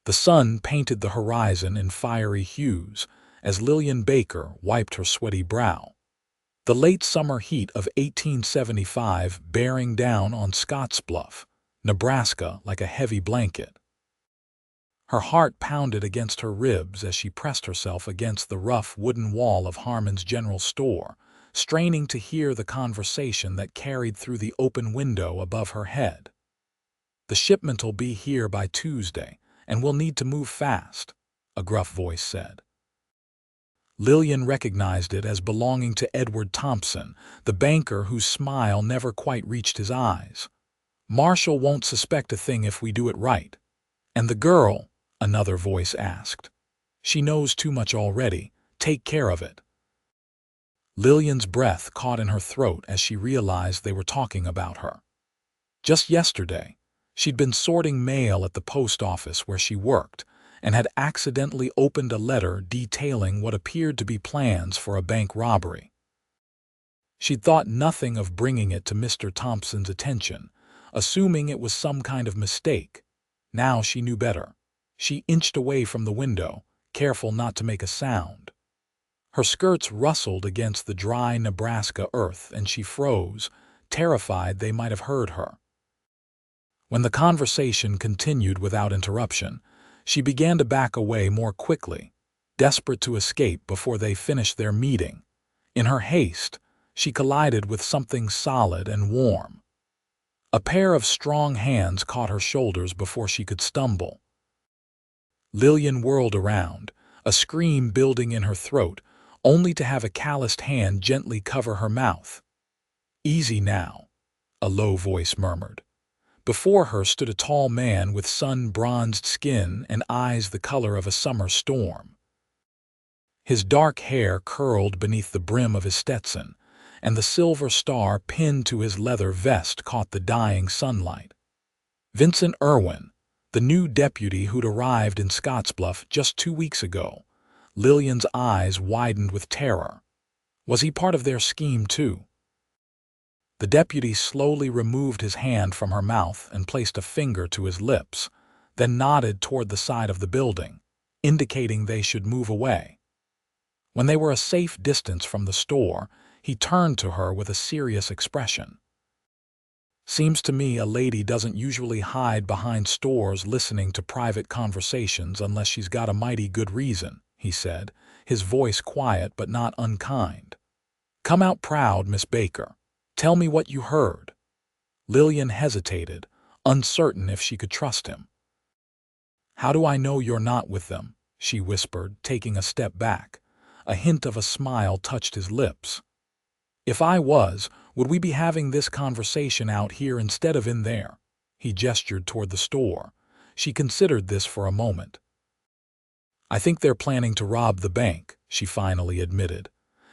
The sun painted the horizon in fiery hues as Lillian Baker wiped her sweaty brow. The late summer heat of 1875 bearing down on Scottsbluff, Nebraska, like a heavy blanket. Her heart pounded against her ribs as she pressed herself against the rough wooden wall of Harmon's General Store, straining to hear the conversation that carried through the open window above her head. "The shipment'll be here by Tuesday, and we'll need to move fast," a gruff voice said. Lillian recognized it as belonging to Edward Thompson, the banker whose smile never quite reached his eyes. "Marshall won't suspect a thing if we do it right." "And the girl?" another voice asked. "She knows too much already. Take care of it." Lillian's breath caught in her throat as she realized they were talking about her. Just yesterday, she'd been sorting mail at the post office where she worked and had accidentally opened a letter detailing what appeared to be plans for a bank robbery. She'd thought nothing of bringing it to Mr. Thompson's attention, assuming it was some kind of mistake. Now she knew better. She inched away from the window, careful not to make a sound. Her skirts rustled against the dry Nebraska earth and she froze, terrified they might have heard her. When the conversation continued without interruption, she began to back away more quickly, desperate to escape before they finished their meeting. In her haste, she collided with something solid and warm. A pair of strong hands caught her shoulders before she could stumble. Lillian whirled around, a scream building in her throat, only to have a calloused hand gently cover her mouth. "Easy now," a low voice murmured. Before her stood a tall man with sun-bronzed skin and eyes the color of a summer storm. His dark hair curled beneath the brim of his Stetson, and the silver star pinned to his leather vest caught the dying sunlight. Vincent Irwin, the new deputy who'd arrived in Scottsbluff just 2 weeks ago. Lillian's eyes widened with terror. Was he part of their scheme too? The deputy slowly removed his hand from her mouth and placed a finger to his lips, then nodded toward the side of the building, indicating they should move away. When they were a safe distance from the store, he turned to her with a serious expression. "Seems to me a lady doesn't usually hide behind stores listening to private conversations unless she's got a mighty good reason," he said, his voice quiet but not unkind. "Come out proud, Miss Baker. Tell me what you heard." Lillian hesitated, uncertain if she could trust him. "How do I know you're not with them?" she whispered, taking a step back. A hint of a smile touched his lips. "If I was, would we be having this conversation out here instead of in there?" He gestured toward the store. She considered this for a moment. "I think they're planning to rob the bank," she finally admitted.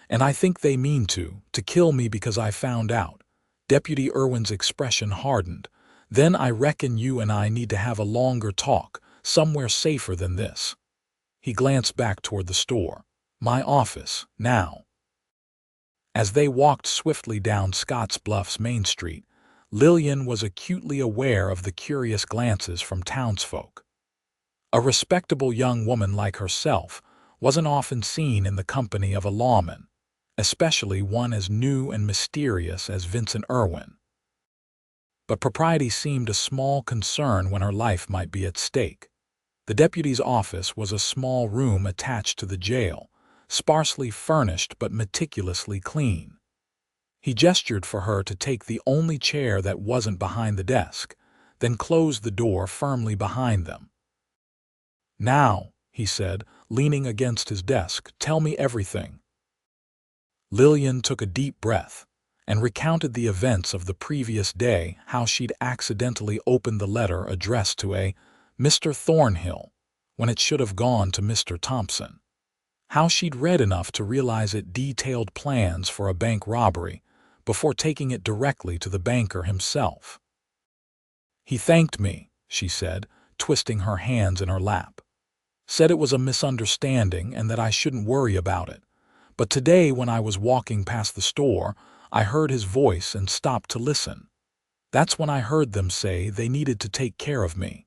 "And I think they mean to kill me because I found out." Deputy Irwin's expression hardened. "Then I reckon you and I need to have a longer talk, somewhere safer than this." He glanced back toward the store. "My office, now." As they walked swiftly down Scottsbluff's Main Street, Lillian was acutely aware of the curious glances from townsfolk. A respectable young woman like herself wasn't often seen in the company of a lawman, especially one as new and mysterious as Vincent Irwin. But propriety seemed a small concern when her life might be at stake. The deputy's office was a small room attached to the jail, sparsely furnished but meticulously clean. He gestured for her to take the only chair that wasn't behind the desk, then closed the door firmly behind them. "Now," he said, leaning against his desk, "tell me everything." Lillian took a deep breath and recounted the events of the previous day, how she'd accidentally opened the letter addressed to a Mr. Thornhill when it should have gone to Mr. Thompson. How she'd read enough to realize it detailed plans for a bank robbery before taking it directly to the banker himself. "He thanked me," she said, twisting her hands in her lap. "Said it was a misunderstanding and that I shouldn't worry about it. But today when I was walking past the store, I heard his voice and stopped to listen. That's when I heard them say they needed to take care of me."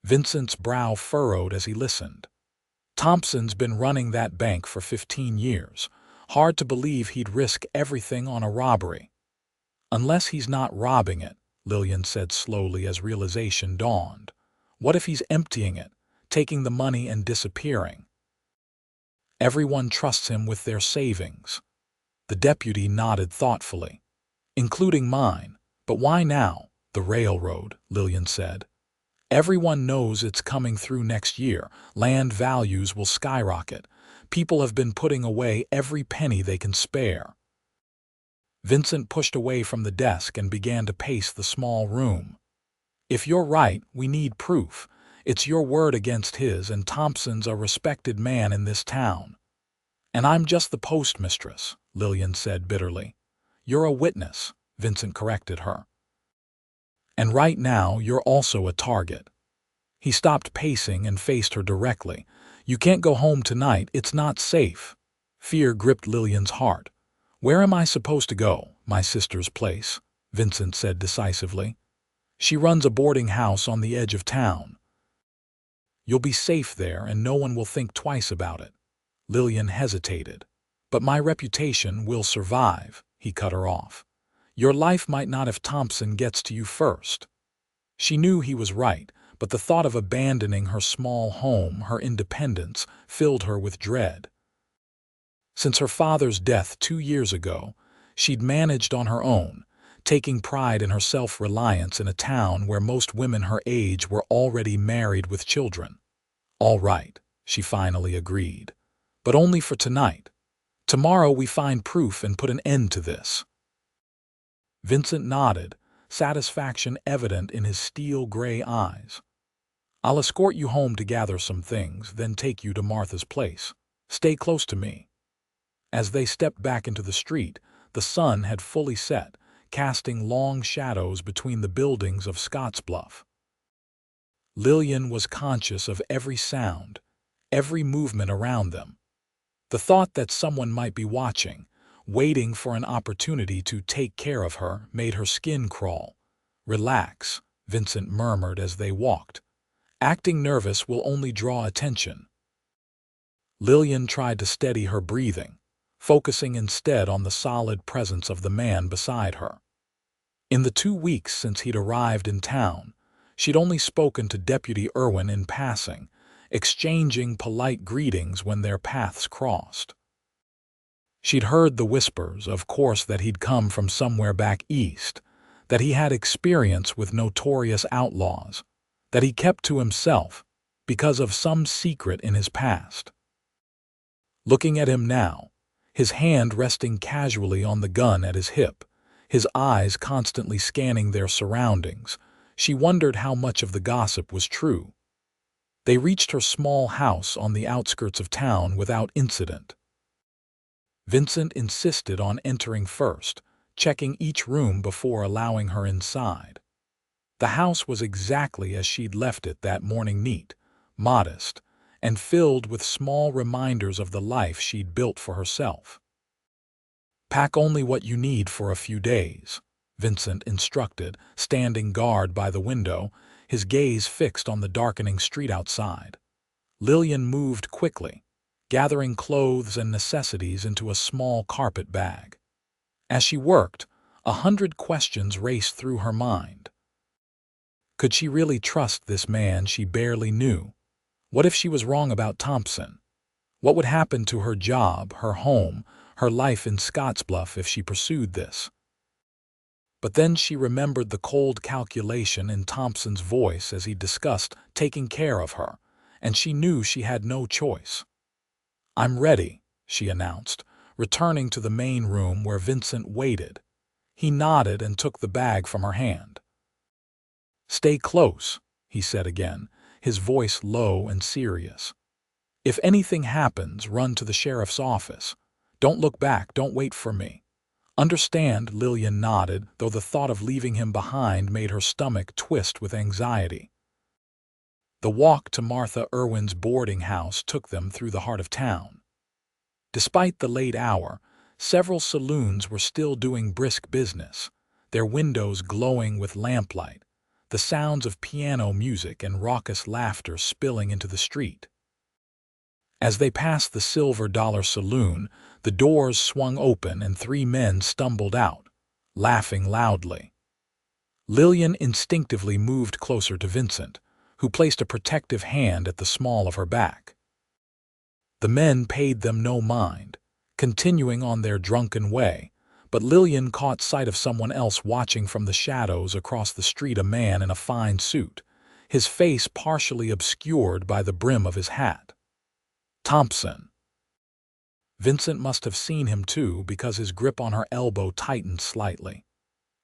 Vincent's brow furrowed as he listened. Thompson's been running that bank for 15 years. Hard to believe he'd risk everything on a robbery. Unless he's not robbing it, Lillian said slowly as realization dawned. What if he's emptying it, taking the money and disappearing? Everyone trusts him with their savings. The deputy nodded thoughtfully. Including mine. But why now? The railroad, Lillian said. Everyone knows it's coming through next year. Land values will skyrocket. People have been putting away every penny they can spare. Vincent pushed away from the desk and began to pace the small room. If you're right, we need proof. It's your word against his, and Thompson's a respected man in this town. And I'm just the postmistress, Lillian said bitterly. You're a witness, Vincent corrected her. And right now, you're also a target. He stopped pacing and faced her directly. You can't go home tonight, it's not safe. Fear gripped Lillian's heart. Where am I supposed to go? My sister's place, Vincent said decisively. She runs a boarding house on the edge of town. You'll be safe there and no one will think twice about it. Lillian hesitated. But my reputation will survive, he cut her off. Your life might not if Thompson gets to you first. She knew he was right, but the thought of abandoning her small home, her independence, filled her with dread. Since her father's death 2 years ago, she'd managed on her own, taking pride in her self-reliance in a town where most women her age were already married with children. All right, she finally agreed. But only for tonight. Tomorrow we find proof and put an end to this. Vincent nodded, satisfaction evident in his steel-gray eyes. I'll escort you home to gather some things, then take you to Martha's place. Stay close to me. As they stepped back into the street, the sun had fully set, casting long shadows between the buildings of Scottsbluff. Lillian was conscious of every sound, every movement around them. The thought that someone might be watching, waiting for an opportunity to take care of her, made her skin crawl. Relax, Vincent murmured as they walked. Acting nervous will only draw attention. Lillian tried to steady her breathing, focusing instead on the solid presence of the man beside her. In the 2 weeks since he'd arrived in town, she'd only spoken to Deputy Irwin in passing, exchanging polite greetings when their paths crossed. She'd heard the whispers, of course, that he'd come from somewhere back east, that he had experience with notorious outlaws, that he kept to himself because of some secret in his past. Looking at him now, his hand resting casually on the gun at his hip, his eyes constantly scanning their surroundings, she wondered how much of the gossip was true. They reached her small house on the outskirts of town without incident. Vincent insisted on entering first, checking each room before allowing her inside. The house was exactly as she'd left it that morning, neat, modest, and filled with small reminders of the life she'd built for herself. Pack only what you need for a few days, Vincent instructed, standing guard by the window, his gaze fixed on the darkening street outside. Lillian moved quickly, gathering clothes and necessities into a small carpet bag. As she worked, 100 questions raced through her mind. Could she really trust this man she barely knew? What if she was wrong about Thompson? What would happen to her job, her home, her life in Scottsbluff if she pursued this? But then she remembered the cold calculation in Thompson's voice as he discussed taking care of her, and she knew she had no choice. "I'm ready," she announced, returning to the main room where Vincent waited. He nodded and took the bag from her hand. "Stay close," he said again, his voice low and serious. "If anything happens, run to the sheriff's office. Don't look back, don't wait for me. Understand?" Lillian nodded, though the thought of leaving him behind made her stomach twist with anxiety. The walk to Martha Irwin's boarding house took them through the heart of town. Despite the late hour, several saloons were still doing brisk business, their windows glowing with lamplight. the sounds of piano music and raucous laughter spilling into the street. As they passed the Silver Dollar Saloon, the doors swung open and three men stumbled out, laughing loudly. Lillian instinctively moved closer to Vincent, who placed a protective hand at the small of her back. The men paid them no mind, continuing on their drunken way, but Lillian caught sight of someone else watching from the shadows across the street, a man in a fine suit, his face partially obscured by the brim of his hat. Thompson. Vincent must have seen him too, because his grip on her elbow tightened slightly.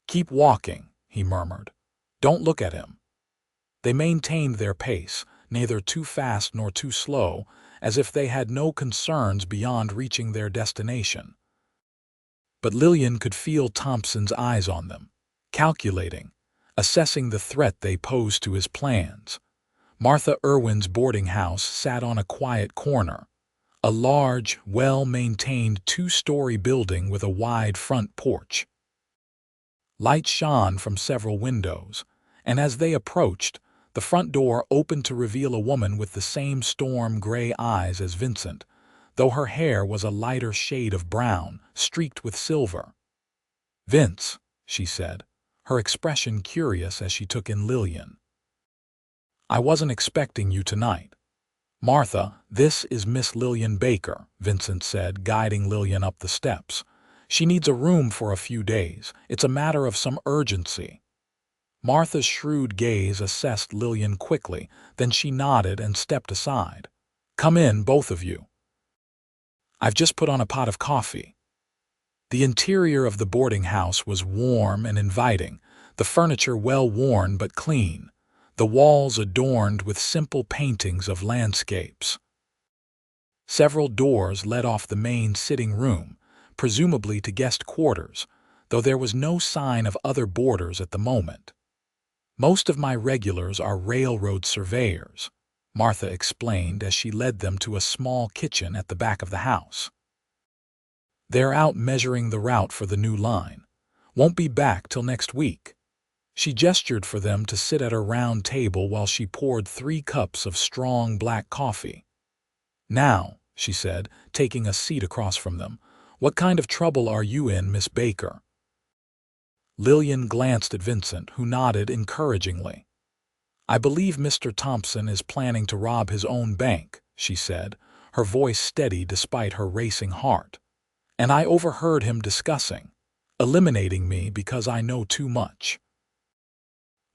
"Keep walking," he murmured. "Don't look at him." They maintained their pace, neither too fast nor too slow, as if they had no concerns beyond reaching their destination. But Lillian could feel Thompson's eyes on them, calculating, assessing the threat they posed to his plans. Martha Irwin's boarding house sat on a quiet corner, a large, well-maintained two-story building with a wide front porch. Light shone from several windows, and as they approached, the front door opened to reveal a woman with the same storm-gray eyes as Vincent, though her hair was a lighter shade of brown, streaked with silver. "Vince," she said, her expression curious as she took in Lillian. "I wasn't expecting you tonight." "Martha, this is Miss Lillian Baker," Vincent said, guiding Lillian up the steps. "She needs a room for a few days. It's a matter of some urgency." Martha's shrewd gaze assessed Lillian quickly, then she nodded and stepped aside. "Come in, both of you. I've just put on a pot of coffee." The interior of the boarding house was warm and inviting, the furniture well-worn but clean, the walls adorned with simple paintings of landscapes. Several doors led off the main sitting room, presumably to guest quarters, though there was no sign of other boarders at the moment. "Most of my regulars are railroad surveyors," Martha explained as she led them to a small kitchen at the back of the house. "They're out measuring the route for the new line. Won't be back till next week." She gestured for them to sit at her round table while she poured 3 cups of strong black coffee. "Now," she said, taking a seat across from them, "what kind of trouble are you in, Miss Baker?" Lillian glanced at Vincent, who nodded encouragingly. "I believe Mr. Thompson is planning to rob his own bank," she said, her voice steady despite her racing heart. "And I overheard him discussing eliminating me because I know too much."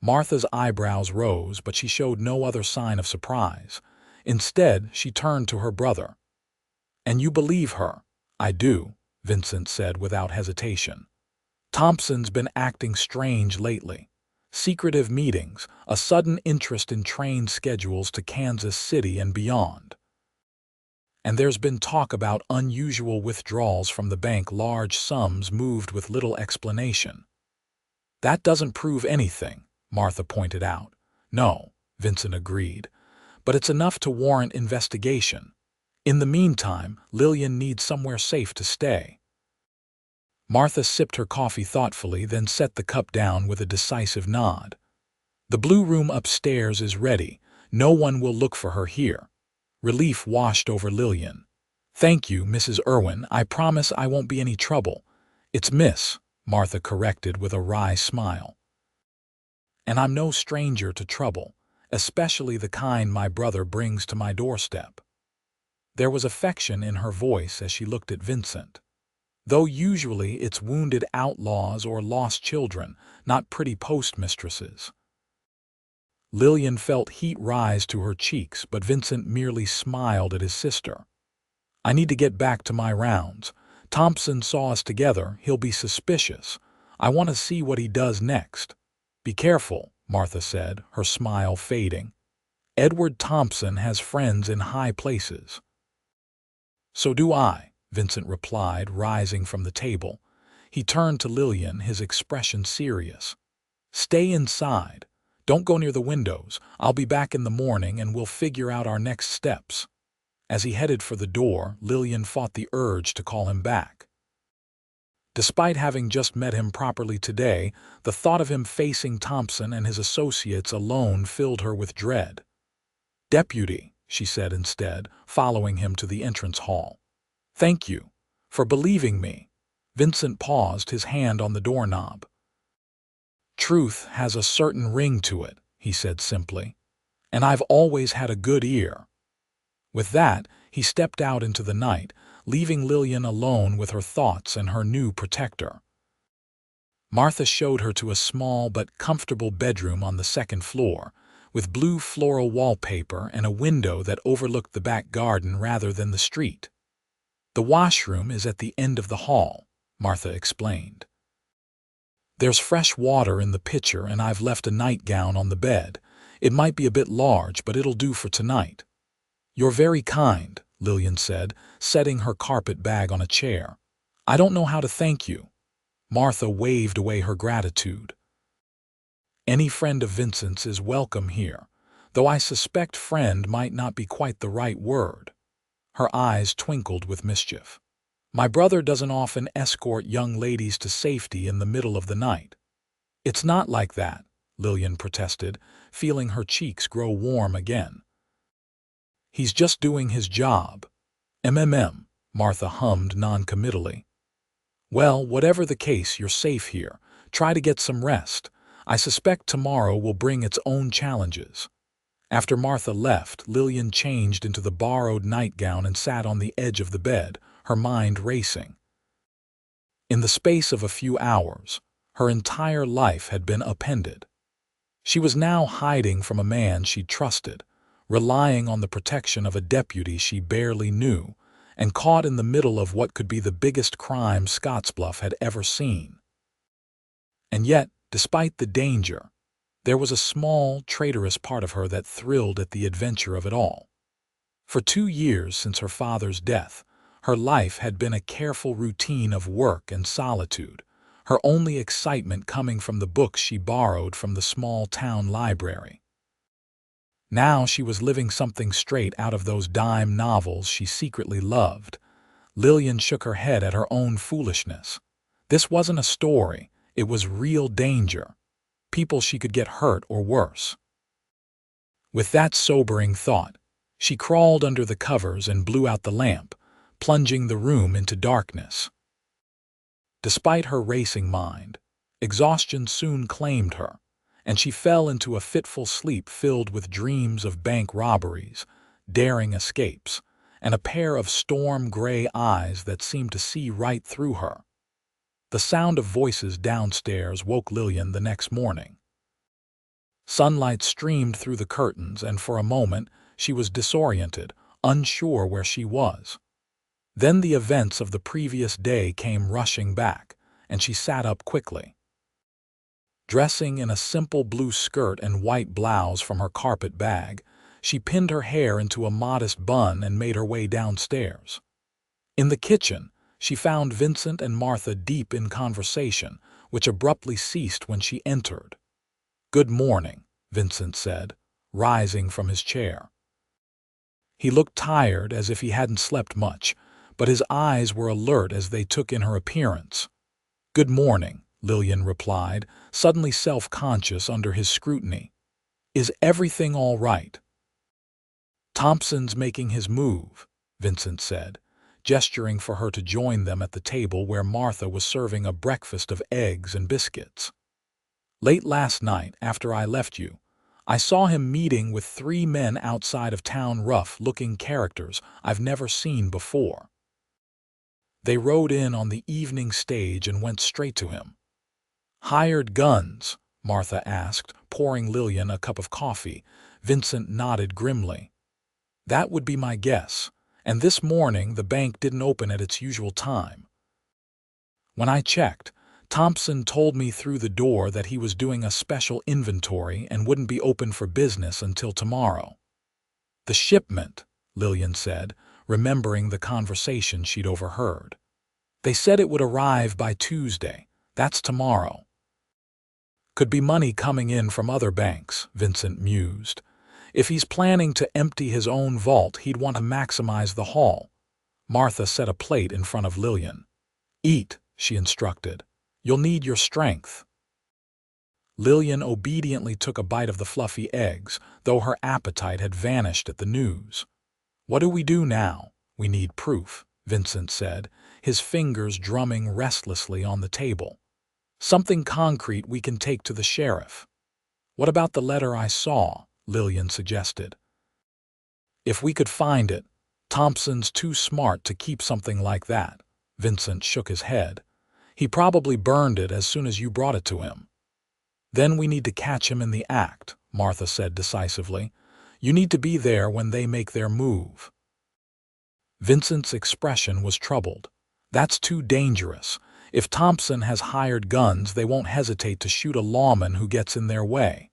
Martha's eyebrows rose, but she showed no other sign of surprise. Instead, she turned to her brother. "And you believe her?" "I do," Vincent said without hesitation. "Thompson's been acting strange lately. Secretive meetings, a sudden interest in train schedules to Kansas City and beyond. And there's been talk about unusual withdrawals from the bank, large sums moved with little explanation." "That doesn't prove anything," Martha pointed out. "No," Vincent agreed, "but it's enough to warrant investigation. In the meantime, Lillian needs somewhere safe to stay." Martha sipped her coffee thoughtfully, then set the cup down with a decisive nod. "The blue room upstairs is ready. No one will look for her here." Relief washed over Lillian. "Thank you, Mrs. Irwin. I promise I won't be any trouble." "It's Miss," Martha corrected with a wry smile. "And I'm no stranger to trouble, especially the kind my brother brings to my doorstep." There was affection in her voice as she looked at Vincent. "Though usually it's wounded outlaws or lost children, not pretty postmistresses." Lillian felt heat rise to her cheeks, but Vincent merely smiled at his sister. "I need to get back to my rounds. Thompson saw us together. He'll be suspicious. I want to see what he does next." "Be careful," Martha said, her smile fading. "Edward Thompson has friends in high places." "So do I," Vincent replied, rising from the table. He turned to Lillian, his expression serious. "Stay inside. Don't go near the windows. I'll be back in the morning and we'll figure out our next steps." As he headed for the door, Lillian fought the urge to call him back. Despite having just met him properly today, the thought of him facing Thompson and his associates alone filled her with dread. "Deputy," she said instead, following him to the entrance hall. "Thank you for believing me." Vincent paused, his hand on the doorknob. "Truth has a certain ring to it," he said simply, "and I've always had a good ear." With that, he stepped out into the night, leaving Lillian alone with her thoughts and her new protector. Martha showed her to a small but comfortable bedroom on the second floor, with blue floral wallpaper and a window that overlooked the back garden rather than the street. "The washroom is at the end of the hall," Martha explained. "There's fresh water in the pitcher and I've left a nightgown on the bed. It might be a bit large, but it'll do for tonight." "You're very kind," Lillian said, setting her carpet bag on a chair. "I don't know how to thank you." Martha waved away her gratitude. "Any friend of Vincent's is welcome here, though I suspect friend might not be quite the right word." Her eyes twinkled with mischief. "My brother doesn't often escort young ladies to safety in the middle of the night." "It's not like that," Lillian protested, feeling her cheeks grow warm again. "He's just doing his job." Martha hummed noncommittally. "Well, whatever the case, you're safe here. Try to get some rest. I suspect tomorrow will bring its own challenges." After Martha left, Lillian changed into the borrowed nightgown and sat on the edge of the bed, her mind racing. In the space of a few hours, her entire life had been upended. She was now hiding from a man she trusted, relying on the protection of a deputy she barely knew, and caught in the middle of what could be the biggest crime Scottsbluff had ever seen. And yet, despite the danger, there was a small, traitorous part of her that thrilled at the adventure of it all. For 2 years since her father's death, her life had been a careful routine of work and solitude, her only excitement coming from the books she borrowed from the small-town library. Now she was living something straight out of those dime novels she secretly loved. Lillian shook her head at her own foolishness. This wasn't a story, it was real danger. People she could get hurt or worse. With that sobering thought, she crawled under the covers and blew out the lamp, plunging the room into darkness. Despite her racing mind, exhaustion soon claimed her, and she fell into a fitful sleep filled with dreams of bank robberies, daring escapes, and a pair of storm-gray eyes that seemed to see right through her. The sound of voices downstairs woke Lillian the next morning. Sunlight streamed through the curtains, and for a moment she was disoriented, unsure where she was. Then the events of the previous day came rushing back, and she sat up quickly. Dressing in a simple blue skirt and white blouse from her carpet bag, she pinned her hair into a modest bun and made her way downstairs. In the kitchen, she found Vincent and Martha deep in conversation, which abruptly ceased when she entered. "Good morning," Vincent said, rising from his chair. He looked tired, as if he hadn't slept much, but his eyes were alert as they took in her appearance. "Good morning," Lillian replied, suddenly self-conscious under his scrutiny. "Is everything all right?" "Thompson's making his move," Vincent said, gesturing for her to join them at the table where Martha was serving a breakfast of eggs and biscuits. "Late last night, after I left you, I saw him meeting with 3 men outside of town, rough-looking characters I've never seen before. They rode in on the evening stage and went straight to him." "Hired guns?" Martha asked, pouring Lillian a cup of coffee. Vincent nodded grimly. "That would be my guess, and this morning the bank didn't open at its usual time. When I checked, Thompson told me through the door that he was doing a special inventory and wouldn't be open for business until tomorrow." "The shipment," Lillian said, remembering the conversation she'd overheard. "They said it would arrive by Tuesday. That's tomorrow." "Could be money coming in from other banks," Vincent mused. "If he's planning to empty his own vault, he'd want to maximize the haul." Martha set a plate in front of Lillian. "Eat," she instructed. "You'll need your strength." Lillian obediently took a bite of the fluffy eggs, though her appetite had vanished at the news. "What do we do now? We need proof," Vincent said, his fingers drumming restlessly on the table. "Something concrete we can take to the sheriff." "What about the letter I saw?" Lillian suggested. "If we could find it, Thompson's too smart to keep something like that." Vincent shook his head. "He probably burned it as soon as you brought it to him." "Then we need to catch him in the act," Martha said decisively. "You need to be there when they make their move." Vincent's expression was troubled. "That's too dangerous. If Thompson has hired guns, they won't hesitate to shoot a lawman who gets in their way."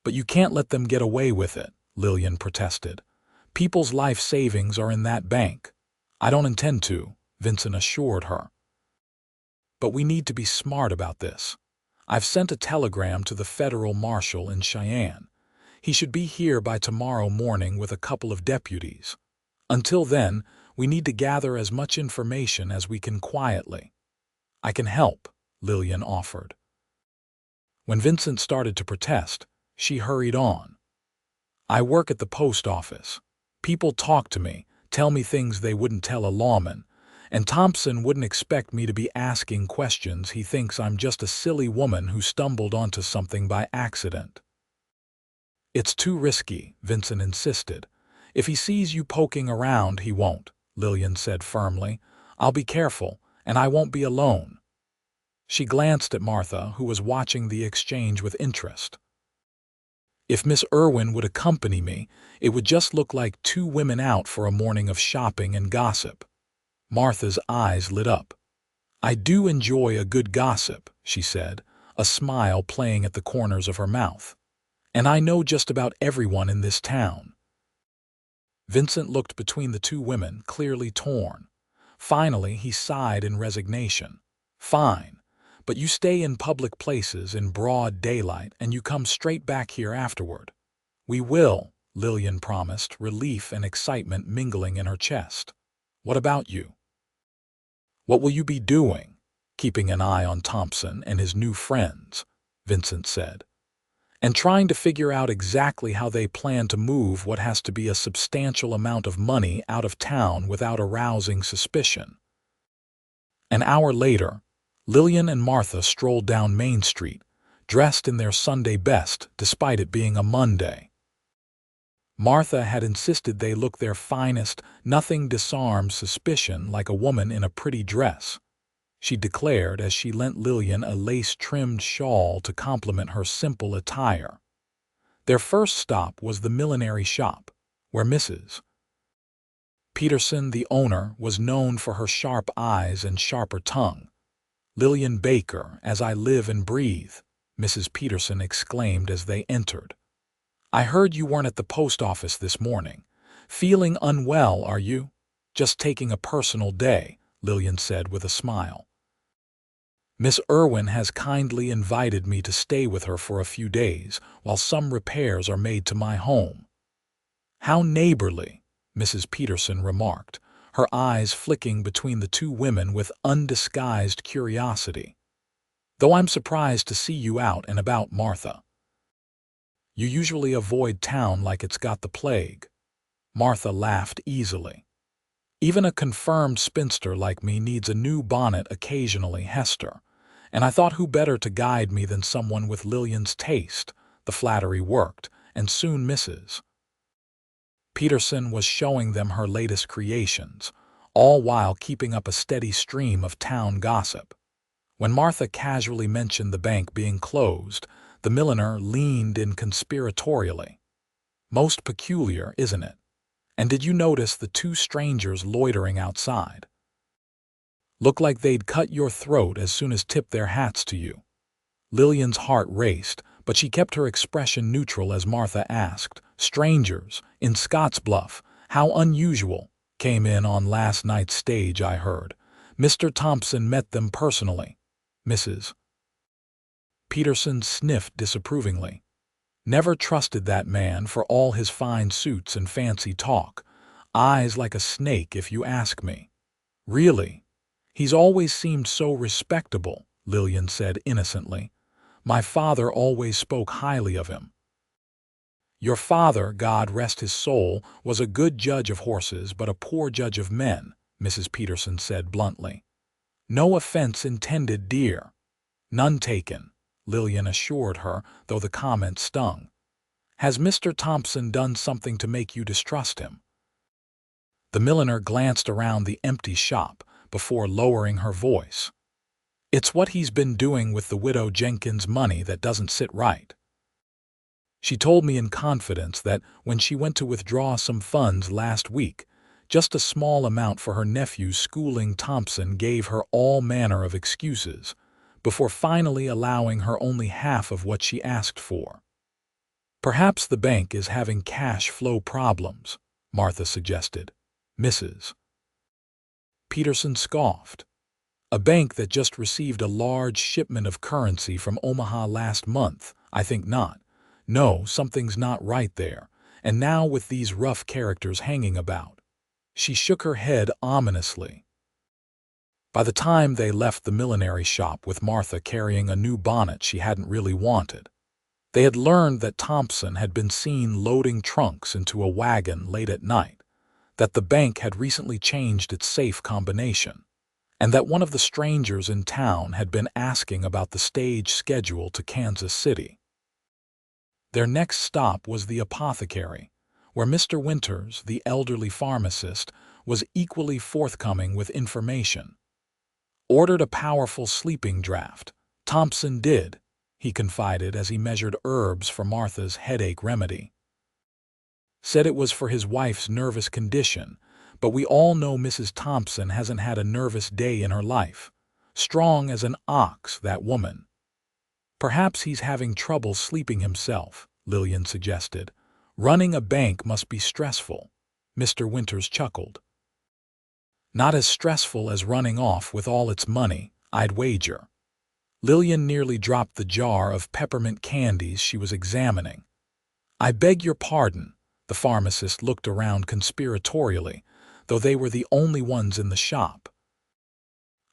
"But you can't let them get away with it," Lillian protested. "People's life savings are in that bank." "I don't intend to," Vincent assured her. "But we need to be smart about this. I've sent a telegram to the federal marshal in Cheyenne. He should be here by tomorrow morning with a couple of deputies. Until then, we need to gather as much information as we can quietly." "I can help," Lillian offered. When Vincent started to protest, she hurried on. "I work at the post office. People talk to me, tell me things they wouldn't tell a lawman, and Thompson wouldn't expect me to be asking questions. He thinks I'm just a silly woman who stumbled onto something by accident." "It's too risky," Vincent insisted. "If he sees you poking around, he won't," Lillian said firmly. "I'll be careful, and I won't be alone." She glanced at Martha, who was watching the exchange with interest. "If Miss Irwin would accompany me, it would just look like two women out for a morning of shopping and gossip." Martha's eyes lit up. "I do enjoy a good gossip," she said, a smile playing at the corners of her mouth. "And I know just about everyone in this town." Vincent looked between the two women, clearly torn. Finally, he sighed in resignation. "Fine. But you stay in public places in broad daylight and you come straight back here afterward." "We will," Lillian promised, relief and excitement mingling in her chest. "What about you?" "What will you be doing?" "Keeping an eye on Thompson and his new friends," Vincent said, "and trying to figure out exactly how they plan to move what has to be a substantial amount of money out of town without arousing suspicion." An hour later, Lillian and Martha strolled down Main Street, dressed in their Sunday best despite it being a Monday. Martha had insisted they look their finest. Nothing disarmed suspicion like a woman in a pretty dress, she declared as she lent Lillian a lace-trimmed shawl to complement her simple attire. Their first stop was the millinery shop, where Mrs. Peterson, the owner, was known for her sharp eyes and sharper tongue. "Lillian Baker, as I live and breathe," Mrs. Peterson exclaimed as they entered. "I heard you weren't at the post office this morning. Feeling unwell, are you?" "Just taking a personal day," Lillian said with a smile. "Miss Irwin has kindly invited me to stay with her for a few days while some repairs are made to my home." "How neighborly," Mrs. Peterson remarked, her eyes flicking between the two women with undisguised curiosity. "Though I'm surprised to see you out and about, Martha. You usually avoid town like it's got the plague." Martha laughed easily. "Even a confirmed spinster like me needs a new bonnet occasionally, Hester. And I thought who better to guide me than someone with Lillian's taste." The flattery worked, and soon Mrs. Peterson was showing them her latest creations, all while keeping up a steady stream of town gossip. When Martha casually mentioned the bank being closed, the milliner leaned in conspiratorially. "Most peculiar, isn't it? And did you notice the two strangers loitering outside? Look like they'd cut your throat as soon as tipped their hats to you." Lillian's heart raced, but she kept her expression neutral as Martha asked, "Strangers, in Scottsbluff, how unusual. Came in on last night's stage, I heard. Mr. Thompson met them personally." Mrs. Peterson sniffed disapprovingly. "Never trusted that man for all his fine suits and fancy talk. Eyes like a snake, if you ask me." "Really? He's always seemed so respectable, Lillian said innocently. My father always spoke highly of him. Your father, God rest his soul, was a good judge of horses but a poor judge of men, Mrs. Peterson said bluntly. No offense intended, dear. None taken, Lillian assured her, though the comment stung. Has Mr. Thompson done something to make you distrust him? The milliner glanced around the empty shop before lowering her voice. It's what he's been doing with the widow Jenkins' money that doesn't sit right. She told me in confidence that when she went to withdraw some funds last week, just a small amount for her nephew's schooling, Thompson gave her all manner of excuses, before finally allowing her only half of what she asked for. Perhaps the bank is having cash flow problems, Martha suggested. Mrs. Peterson scoffed. A bank that just received a large shipment of currency from Omaha last month? I think not. No, something's not right there, and now with these rough characters hanging about. She shook her head ominously. By the time they left the millinery shop with Martha carrying a new bonnet she hadn't really wanted, they had learned that Thompson had been seen loading trunks into a wagon late at night, that the bank had recently changed its safe combination, and that one of the strangers in town had been asking about the stage schedule to Kansas City. Their next stop was the apothecary, where Mr. Winters, the elderly pharmacist, was equally forthcoming with information. Ordered a powerful sleeping draught. Thompson did, he confided as he measured herbs for Martha's headache remedy. Said it was for his wife's nervous condition, but we all know Mrs. Thompson hasn't had a nervous day in her life. Strong as an ox, that woman. Perhaps he's having trouble sleeping himself, Lillian suggested. Running a bank must be stressful. Mr. Winters chuckled. Not as stressful as running off with all its money, I'd wager. Lillian nearly dropped the jar of peppermint candies she was examining. I beg your pardon, the pharmacist looked around conspiratorially, though they were the only ones in the shop.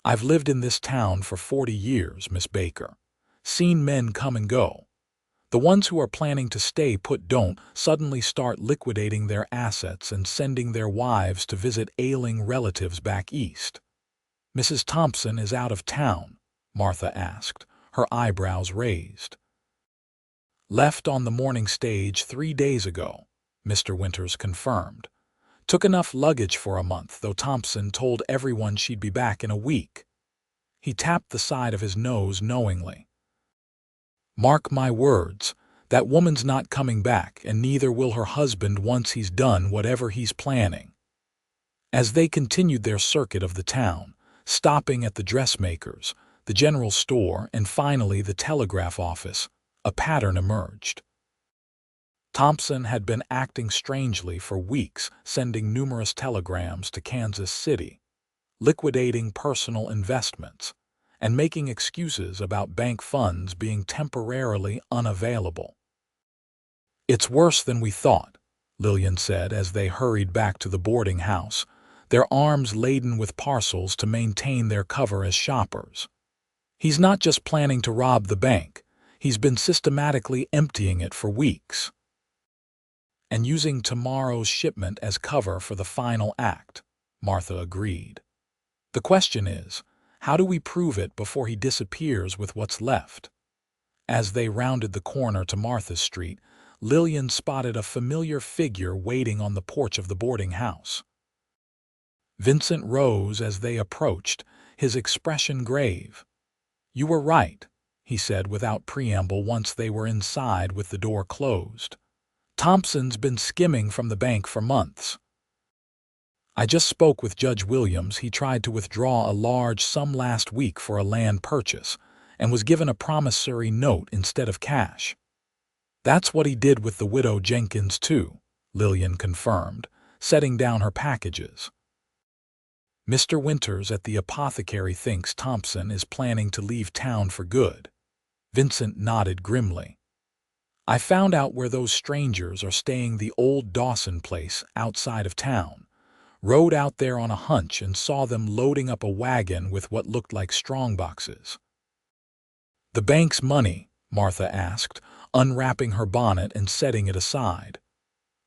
I've lived in this town for 40 years, Miss Baker. Seen men come and go. The ones who are planning to stay put don't suddenly start liquidating their assets and sending their wives to visit ailing relatives back east. Mrs. Thompson is out of town, Martha asked, her eyebrows raised. Left on the morning stage 3 days ago, Mr. Winters confirmed. Took enough luggage for a month, though Thompson told everyone she'd be back in a week. He tapped the side of his nose knowingly. Mark my words, that woman's not coming back, and neither will her husband once he's done whatever he's planning. As they continued their circuit of the town, stopping at the dressmaker's, the general store, and finally the telegraph office, a pattern emerged. Thompson had been acting strangely for weeks, sending numerous telegrams to Kansas City, liquidating personal investments, and making excuses about bank funds being temporarily unavailable. It's worse than we thought, Lillian said as they hurried back to the boarding house, their arms laden with parcels to maintain their cover as shoppers. He's not just planning to rob the bank, he's been systematically emptying it for weeks. And using tomorrow's shipment as cover for the final act, Martha agreed. The question is, how do we prove it before he disappears with what's left? As they rounded the corner to Martha Street, Lillian spotted a familiar figure waiting on the porch of the boarding house. Vincent rose as they approached, his expression grave. You were right, he said without preamble once they were inside with the door closed. Thompson's been skimming from the bank for months. I just spoke with Judge Williams. He tried to withdraw a large sum last week for a land purchase and was given a promissory note instead of cash. That's what he did with the widow Jenkins too, Lillian confirmed, setting down her packages. Mr. Winters at the apothecary thinks Thompson is planning to leave town for good. Vincent nodded grimly. I found out where those strangers are staying, the old Dawson place outside of town. Rode out there on a hunch and saw them loading up a wagon with what looked like strongboxes. "The bank's money?" Martha asked, unwrapping her bonnet and setting it aside.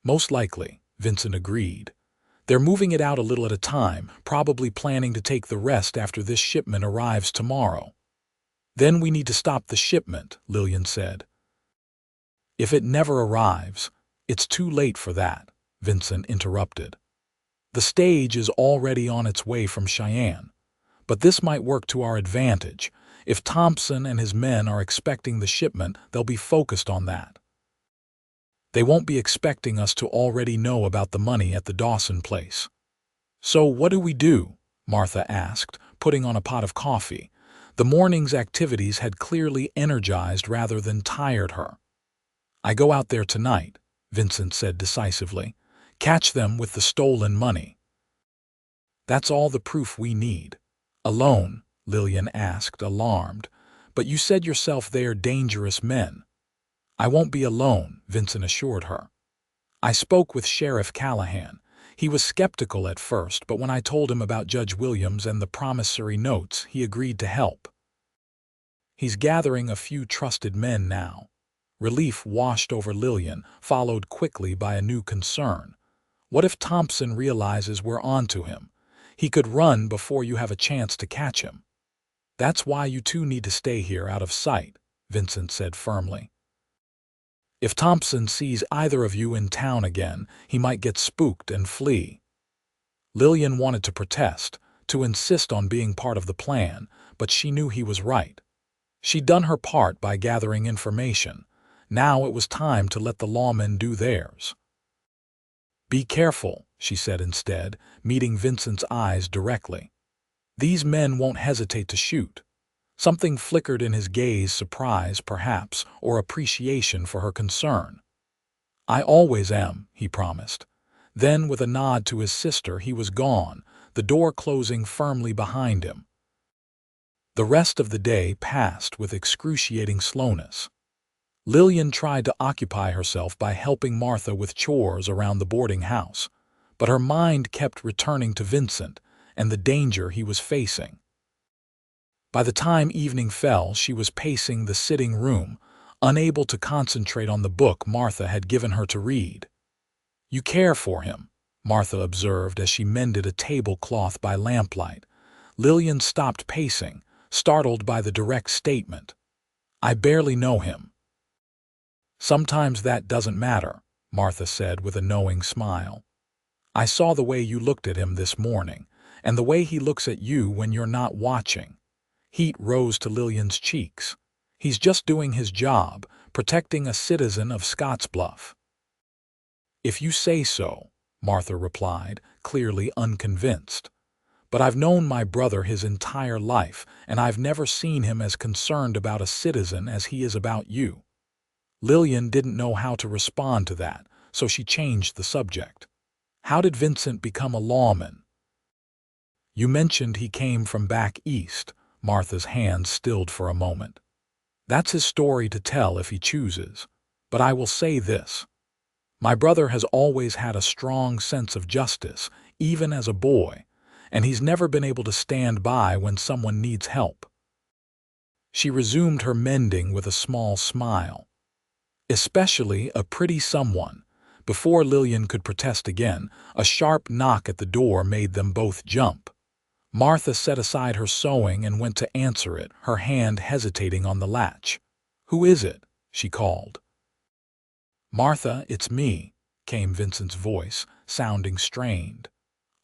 "Most likely," Vincent agreed. "They're moving it out a little at a time, probably planning to take the rest after this shipment arrives tomorrow." "Then we need to stop the shipment," Lillian said. "If it never arrives, it's too late for that," Vincent interrupted. "The stage is already on its way from Cheyenne. But this might work to our advantage. If Thompson and his men are expecting the shipment, they'll be focused on that. They won't be expecting us to already know about the money at the Dawson place." "So what do we do?" Martha asked, putting on a pot of coffee. The morning's activities had clearly energized rather than tired her. "I go out there tonight," Vincent said decisively. "Catch them with the stolen money." "That's all the proof we need." "Alone?" Lillian asked, alarmed. "But you said yourself they are dangerous men." "I won't be alone," Vincent assured her. "I spoke with Sheriff Callahan. He was skeptical at first, but when I told him about Judge Williams and the promissory notes, he agreed to help. He's gathering a few trusted men now." Relief washed over Lillian, followed quickly by a new concern. "What if Thompson realizes we're onto him? He could run before you have a chance to catch him." "That's why you two need to stay here out of sight," Vincent said firmly. "If Thompson sees either of you in town again, he might get spooked and flee." Lillian wanted to protest, to insist on being part of the plan, but she knew he was right. She'd done her part by gathering information. Now it was time to let the lawmen do theirs. "Be careful," she said instead, meeting Vincent's eyes directly. "These men won't hesitate to shoot." Something flickered in his gaze, surprise, perhaps, or appreciation for her concern. "I always am," he promised. Then, with a nod to his sister, he was gone, the door closing firmly behind him. The rest of the day passed with excruciating slowness. Lillian tried to occupy herself by helping Martha with chores around the boarding house, but her mind kept returning to Vincent and the danger he was facing. By the time evening fell, she was pacing the sitting room, unable to concentrate on the book Martha had given her to read. "You care for him," Martha observed as she mended a tablecloth by lamplight. Lillian stopped pacing, startled by the direct statement. "I barely know him." "Sometimes that doesn't matter," Martha said with a knowing smile. "I saw the way you looked at him this morning, and the way he looks at you when you're not watching." Heat rose to Lillian's cheeks. "He's just doing his job, protecting a citizen of Scottsbluff." "If you say so," Martha replied, clearly unconvinced. "But I've known my brother his entire life, and I've never seen him as concerned about a citizen as he is about you." Lillian didn't know how to respond to that, so she changed the subject. "How did Vincent become a lawman?" "You mentioned he came from back east." Martha's hand stilled for a moment. "That's his story to tell if he chooses. But I will say this. My brother has always had a strong sense of justice, even as a boy, and he's never been able to stand by when someone needs help." She resumed her mending with a small smile. "Especially a pretty someone." Before Lillian could protest again, a sharp knock at the door made them both jump. Martha set aside her sewing and went to answer it, her hand hesitating on the latch. "Who is it?" she called. "Martha, it's me," came Vincent's voice, sounding strained.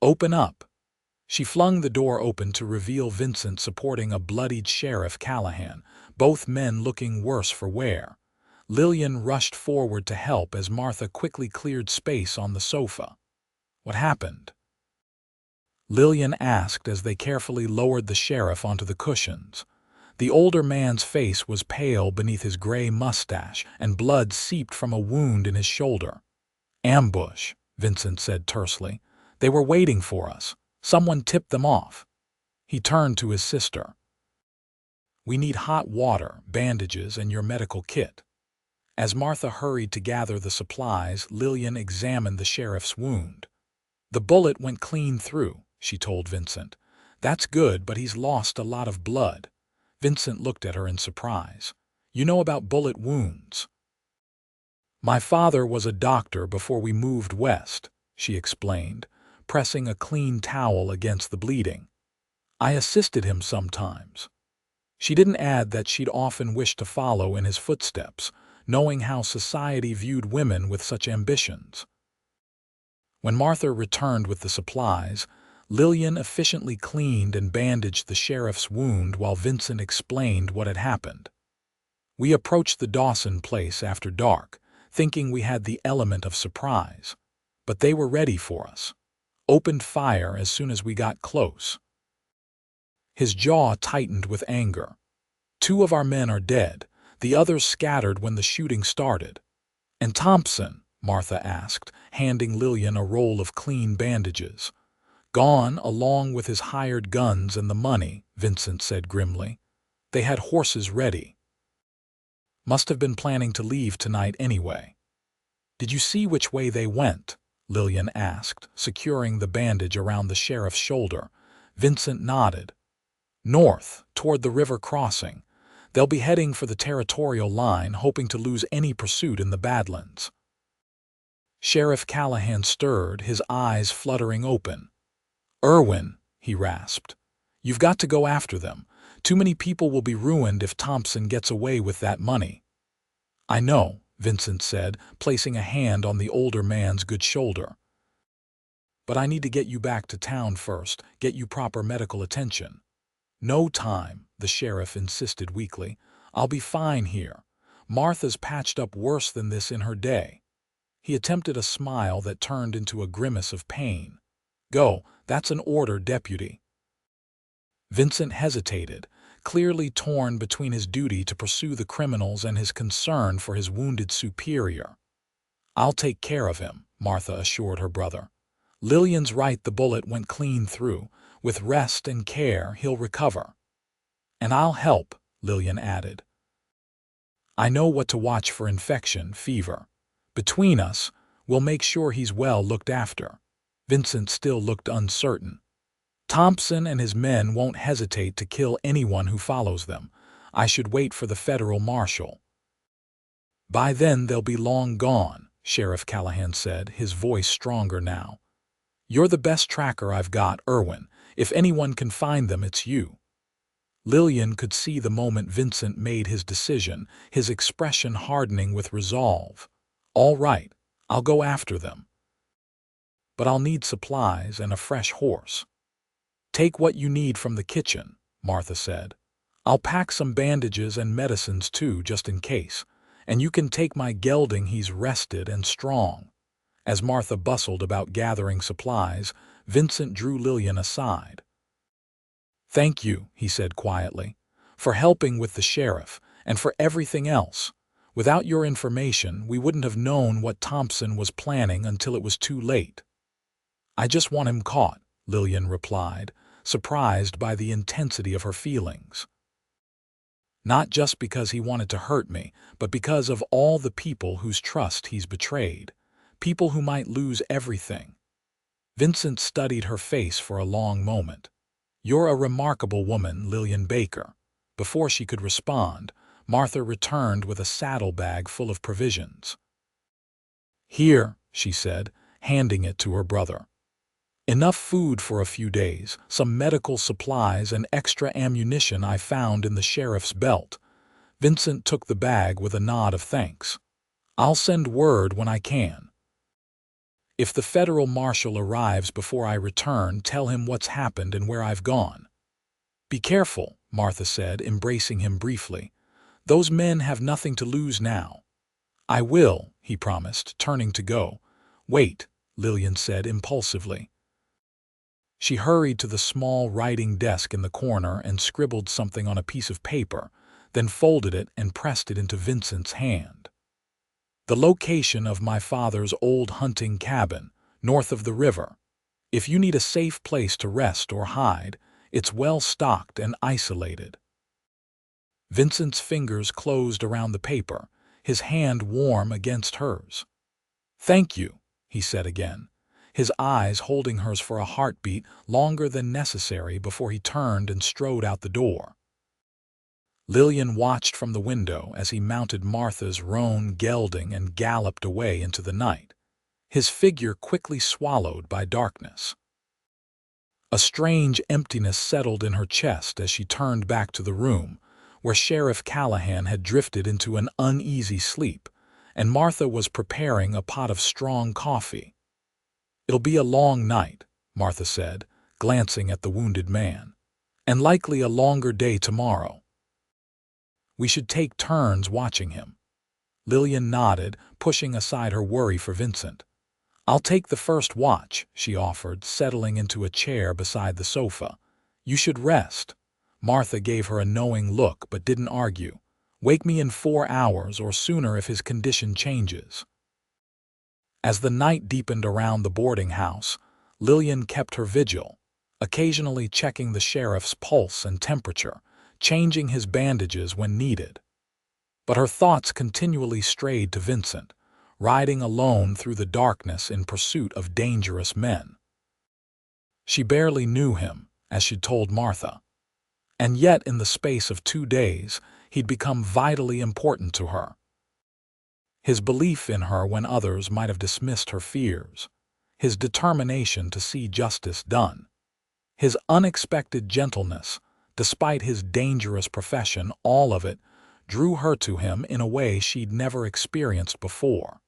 "Open up." She flung the door open to reveal Vincent supporting a bloodied Sheriff Callahan, both men looking worse for wear. Lillian rushed forward to help as Martha quickly cleared space on the sofa. "What happened?" Lillian asked as they carefully lowered the sheriff onto the cushions. The older man's face was pale beneath his gray mustache, and blood seeped from a wound in his shoulder. "Ambush," Vincent said tersely. "They were waiting for us. Someone tipped them off." He turned to his sister. "We need hot water, bandages, and your medical kit." As Martha hurried to gather the supplies, Lillian examined the sheriff's wound. "The bullet went clean through," she told Vincent. "That's good, but he's lost a lot of blood." Vincent looked at her in surprise. "You know about bullet wounds?" "My father was a doctor before we moved west," she explained, pressing a clean towel against the bleeding. "I assisted him sometimes." She didn't add that she'd often wished to follow in his footsteps, knowing how society viewed women with such ambitions. When Martha returned with the supplies, Lillian efficiently cleaned and bandaged the sheriff's wound while Vincent explained what had happened. "We approached the Dawson place after dark, thinking we had the element of surprise. But they were ready for us. Opened fire as soon as we got close." His jaw tightened with anger. "2 of our men are dead. The others scattered when the shooting started." "And Thompson?" Martha asked, handing Lillian a roll of clean bandages. "Gone, along with his hired guns and the money," Vincent said grimly. "They had horses ready. Must have been planning to leave tonight anyway." "Did you see which way they went?" Lillian asked, securing the bandage around the sheriff's shoulder. Vincent nodded. "North, toward the river crossing. They'll be heading for the territorial line, hoping to lose any pursuit in the Badlands." Sheriff Callahan stirred, his eyes fluttering open. "Irwin," he rasped, "you've got to go after them. Too many people will be ruined if Thompson gets away with that money." "I know," Vincent said, placing a hand on the older man's good shoulder. "But I need to get you back to town first, get you proper medical attention." "No time," the sheriff insisted weakly. "I'll be fine here. Martha's patched up worse than this in her day." He attempted a smile that turned into a grimace of pain. "Go, that's an order, deputy." Vincent hesitated, clearly torn between his duty to pursue the criminals and his concern for his wounded superior. "I'll take care of him," Martha assured her brother. "Lillian's right, the bullet went clean through. With rest and care, he'll recover." "And I'll help," Lillian added. "I know what to watch for: infection, fever. Between us, we'll make sure he's well looked after." Vincent still looked uncertain. "Thompson and his men won't hesitate to kill anyone who follows them. I should wait for the federal marshal." "By then they'll be long gone," Sheriff Callahan said, his voice stronger now. "You're the best tracker I've got, Irwin. If anyone can find them, it's you." Lillian could see the moment Vincent made his decision, his expression hardening with resolve. "All right, I'll go after them. But I'll need supplies and a fresh horse." "Take what you need from the kitchen," Martha said. "I'll pack some bandages and medicines too, just in case. And you can take my gelding, he's rested and strong." As Martha bustled about gathering supplies, Vincent drew Lillian aside. "Thank you," he said quietly, "for helping with the sheriff, and for everything else. Without your information, we wouldn't have known what Thompson was planning until it was too late." "I just want him caught," Lillian replied, surprised by the intensity of her feelings. "Not just because he wanted to hurt me, but because of all the people whose trust he's betrayed. People who might lose everything." Vincent studied her face for a long moment. "You're a remarkable woman, Lillian Baker." Before she could respond, Martha returned with a saddlebag full of provisions. "Here," she said, handing it to her brother. "Enough food for a few days, some medical supplies and extra ammunition I found in the sheriff's belt." Vincent took the bag with a nod of thanks. "I'll send word when I can. If the federal marshal arrives before I return, tell him what's happened and where I've gone." "Be careful," Martha said, embracing him briefly. "Those men have nothing to lose now." "I will," he promised, turning to go. "Wait," Lillian said impulsively. She hurried to the small writing desk in the corner and scribbled something on a piece of paper, then folded it and pressed it into Vincent's hand. "The location of my father's old hunting cabin, north of the river. If you need a safe place to rest or hide, it's well stocked and isolated." Vincent's fingers closed around the paper, his hand warm against hers. "Thank you," he said again, his eyes holding hers for a heartbeat longer than necessary before he turned and strode out the door. Lillian watched from the window as he mounted Martha's roan gelding and galloped away into the night, his figure quickly swallowed by darkness. A strange emptiness settled in her chest as she turned back to the room, where Sheriff Callahan had drifted into an uneasy sleep, and Martha was preparing a pot of strong coffee. "It'll be a long night," Martha said, glancing at the wounded man, "and likely a longer day tomorrow. We should take turns watching him." Lillian nodded, pushing aside her worry for Vincent. "I'll take the first watch," she offered, settling into a chair beside the sofa. "You should rest." Martha gave her a knowing look but didn't argue. "Wake me in 4 hours or sooner if his condition changes." As the night deepened around the boarding house, Lillian kept her vigil, occasionally checking the sheriff's pulse and temperature, changing his bandages when needed. But her thoughts continually strayed to Vincent, riding alone through the darkness in pursuit of dangerous men. She barely knew him, as she'd told Martha, and yet in the space of 2 days he'd become vitally important to her. His belief in her when others might have dismissed her fears, his determination to see justice done, his unexpected gentleness, despite his dangerous profession, all of it drew her to him in a way she'd never experienced before.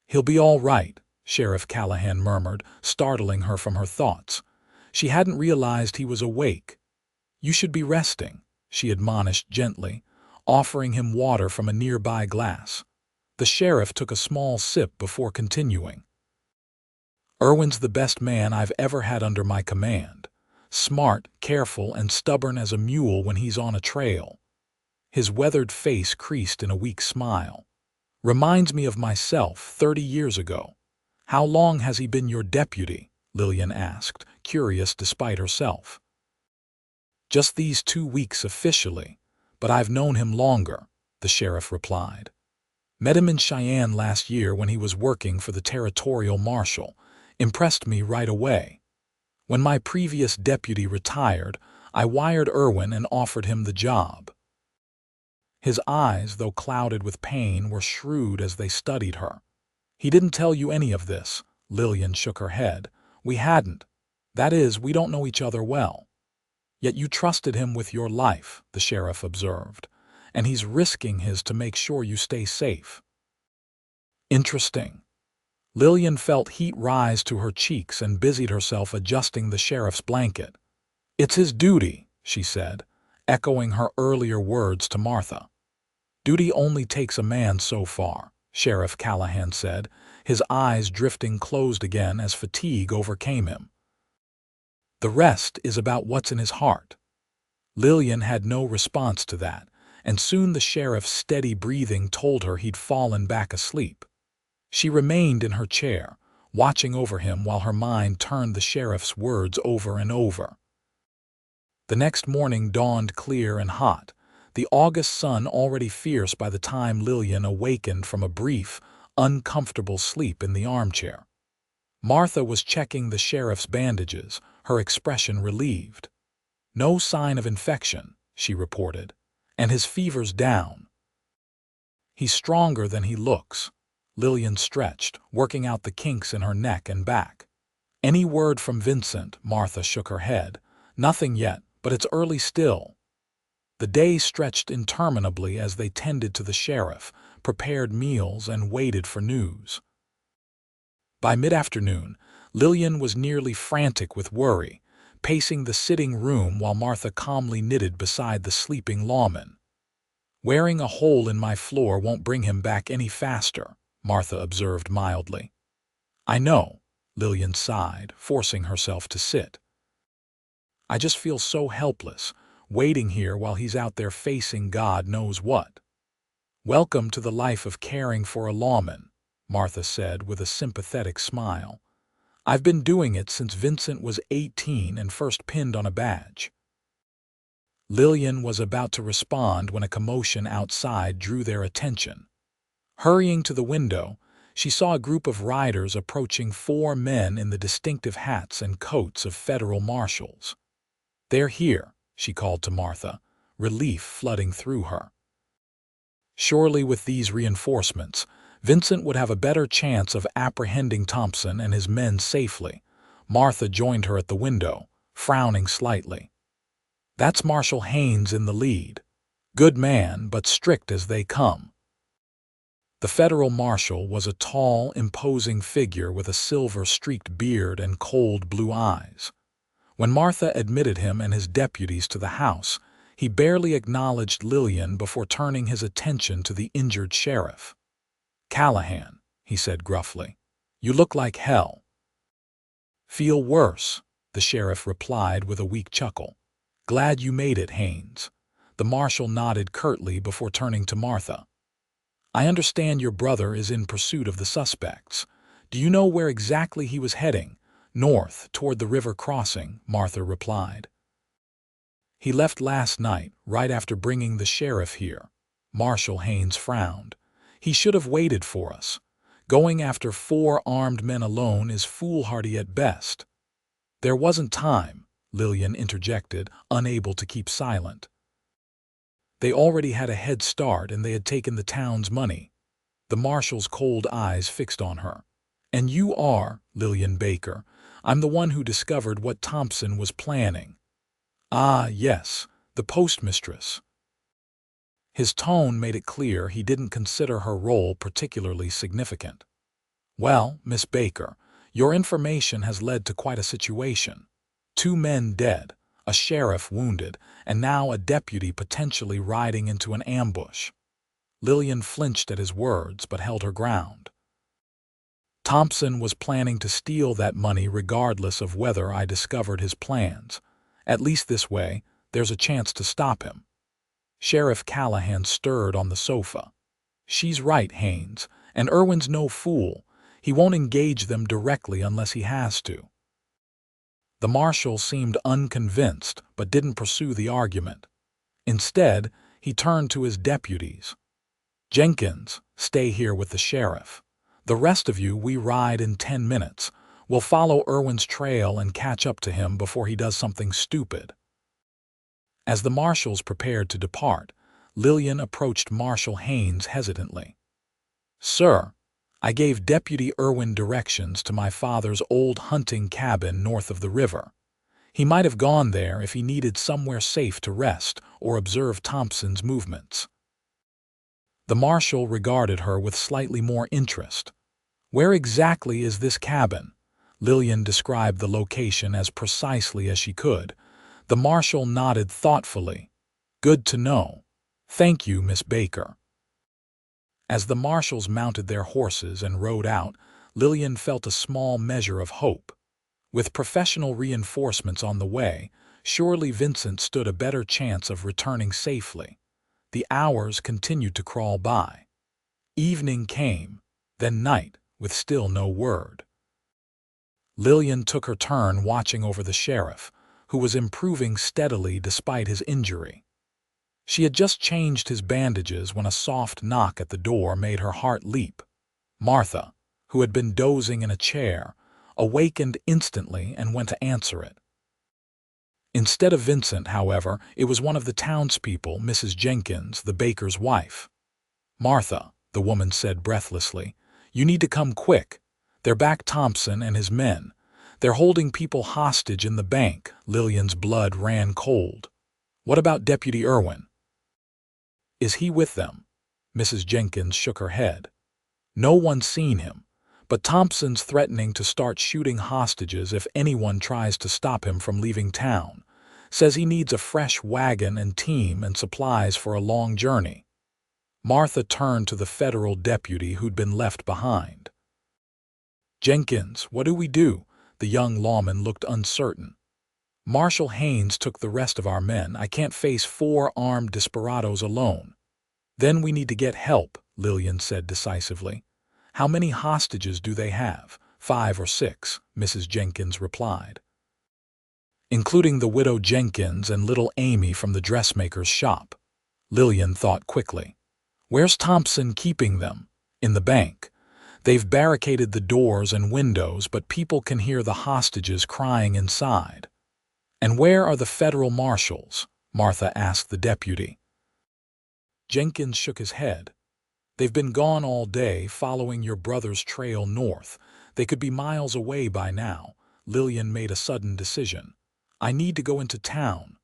"He'll be all right," Sheriff Callahan murmured, startling her from her thoughts. She hadn't realized he was awake. "You should be resting," she admonished gently, offering him water from a nearby glass. The sheriff took a small sip before continuing. "Irwin's the best man I've ever had under my command. Smart, careful, and stubborn as a mule when he's on a trail." His weathered face creased in a weak smile. "Reminds me of myself 30 years ago." "How long has he been your deputy?" Lillian asked, curious despite herself. "Just these 2 weeks officially, but I've known him longer," the sheriff replied. "Met him in Cheyenne last year when he was working for the territorial marshal. Impressed me right away. When my previous deputy retired, I wired Irwin and offered him the job." His eyes, though clouded with pain, were shrewd as they studied her. "He didn't tell you any of this?" Lillian shook her head. "We hadn't. That is, we don't know each other well." "Yet you trusted him with your life," the sheriff observed, "and he's risking his to make sure you stay safe." "Interesting." Lillian felt heat rise to her cheeks and busied herself adjusting the sheriff's blanket. "It's his duty," she said, echoing her earlier words to Martha. "Duty only takes a man so far," Sheriff Callahan said, his eyes drifting closed again as fatigue overcame him. "The rest is about what's in his heart." Lillian had no response to that, and soon the sheriff's steady breathing told her he'd fallen back asleep. She remained in her chair, watching over him while her mind turned the sheriff's words over and over. The next morning dawned clear and hot, the August sun already fierce by the time Lillian awakened from a brief, uncomfortable sleep in the armchair. Martha was checking the sheriff's bandages, her expression relieved. "No sign of infection," she reported, "and his fever's down." "He's stronger than he looks." Lillian stretched, working out the kinks in her neck and back. "Any word from Vincent?" Martha shook her head. "Nothing yet, but it's early still." The day stretched interminably as they tended to the sheriff, prepared meals, and waited for news. By mid-afternoon, Lillian was nearly frantic with worry, pacing the sitting room while Martha calmly knitted beside the sleeping lawman. "Wearing a hole in my floor won't bring him back any faster," Martha observed mildly. "I know," Lillian sighed, forcing herself to sit. "I just feel so helpless, waiting here while he's out there facing God knows what." "Welcome to the life of caring for a lawman," Martha said with a sympathetic smile. "I've been doing it since Vincent was 18 and first pinned on a badge." Lillian was about to respond when a commotion outside drew their attention. Hurrying to the window, she saw a group of riders approaching 4 men in the distinctive hats and coats of federal marshals. "They're here," she called to Martha, relief flooding through her. Surely with these reinforcements, Vincent would have a better chance of apprehending Thompson and his men safely. Martha joined her at the window, frowning slightly. "That's Marshal Haynes in the lead. Good man, but strict as they come." The federal marshal was a tall, imposing figure with a silver-streaked beard and cold blue eyes. When Martha admitted him and his deputies to the house, he barely acknowledged Lillian before turning his attention to the injured sheriff. "Callahan," he said gruffly, "you look like hell." "Feel worse," the sheriff replied with a weak chuckle. "Glad you made it, Haynes." The marshal nodded curtly before turning to Martha. "I understand your brother is in pursuit of the suspects. Do you know where exactly he was heading?" "North, toward the river crossing," Martha replied. "He left last night, right after bringing the sheriff here." Marshal Haynes frowned. "He should have waited for us. Going after 4 armed men alone is foolhardy at best." "There wasn't time," Lillian interjected, unable to keep silent. "They already had a head start and they had taken the town's money." The marshal's cold eyes fixed on her. "And you are Lillian Baker. I'm the one who discovered what Thompson was planning." "Ah, yes, the postmistress." His tone made it clear he didn't consider her role particularly significant. "Well, Miss Baker, your information has led to quite a situation. 2 men dead, a sheriff wounded, and now a deputy potentially riding into an ambush." Lillian flinched at his words but held her ground. "Thompson was planning to steal that money regardless of whether I discovered his plans. At least this way, there's a chance to stop him." Sheriff Callahan stirred on the sofa. "She's right, Haynes, and Irwin's no fool. He won't engage them directly unless he has to." The marshal seemed unconvinced but didn't pursue the argument. Instead, he turned to his deputies. "Jenkins, stay here with the sheriff. The rest of you, we ride in 10 minutes. We'll follow Irwin's trail and catch up to him before he does something stupid." As the marshals prepared to depart, Lillian approached Marshal Haynes hesitantly. "Sir, I gave Deputy Irwin directions to my father's old hunting cabin north of the river. He might have gone there if he needed somewhere safe to rest or observe Thompson's movements." The marshal regarded her with slightly more interest. "Where exactly is this cabin?" Lillian described the location as precisely as she could. The marshal nodded thoughtfully. "Good to know. Thank you, Miss Baker." As the marshals mounted their horses and rode out, Lillian felt a small measure of hope. With professional reinforcements on the way, surely Vincent stood a better chance of returning safely. The hours continued to crawl by. Evening came, then night, with still no word. Lillian took her turn watching over the sheriff, who was improving steadily despite his injury. She had just changed his bandages when a soft knock at the door made her heart leap. Martha, who had been dozing in a chair, awakened instantly and went to answer it. Instead of Vincent, however, it was one of the townspeople, Mrs. Jenkins, the baker's wife. "Martha," the woman said breathlessly, "you need to come quick. They're back Thompson and his men. They're holding people hostage in the bank." Lillian's blood ran cold. "What about Deputy Irwin? Is he with them?" Mrs. Jenkins shook her head. "No one's seen him, but Thompson's threatening to start shooting hostages if anyone tries to stop him from leaving town. Says he needs a fresh wagon and team and supplies for a long journey." Martha turned to the federal deputy who'd been left behind. "Jenkins, what do we do?" The young lawman looked uncertain. "Marshal Haynes took the rest of our men. I can't face 4 armed desperados alone." "Then we need to get help," Lillian said decisively. "How many hostages do they have?" 5 or 6, Mrs. Jenkins replied. "Including the widow Jenkins and little Amy from the dressmaker's shop." Lillian thought quickly. "Where's Thompson keeping them?" "In the bank. They've barricaded the doors and windows, but people can hear the hostages crying inside. "And where are the federal marshals?" Martha asked the deputy. Jenkins shook his head. "They've been gone all day, following your brother's trail north. They could be miles away by now." Lillian made a sudden decision. "I need to go into town."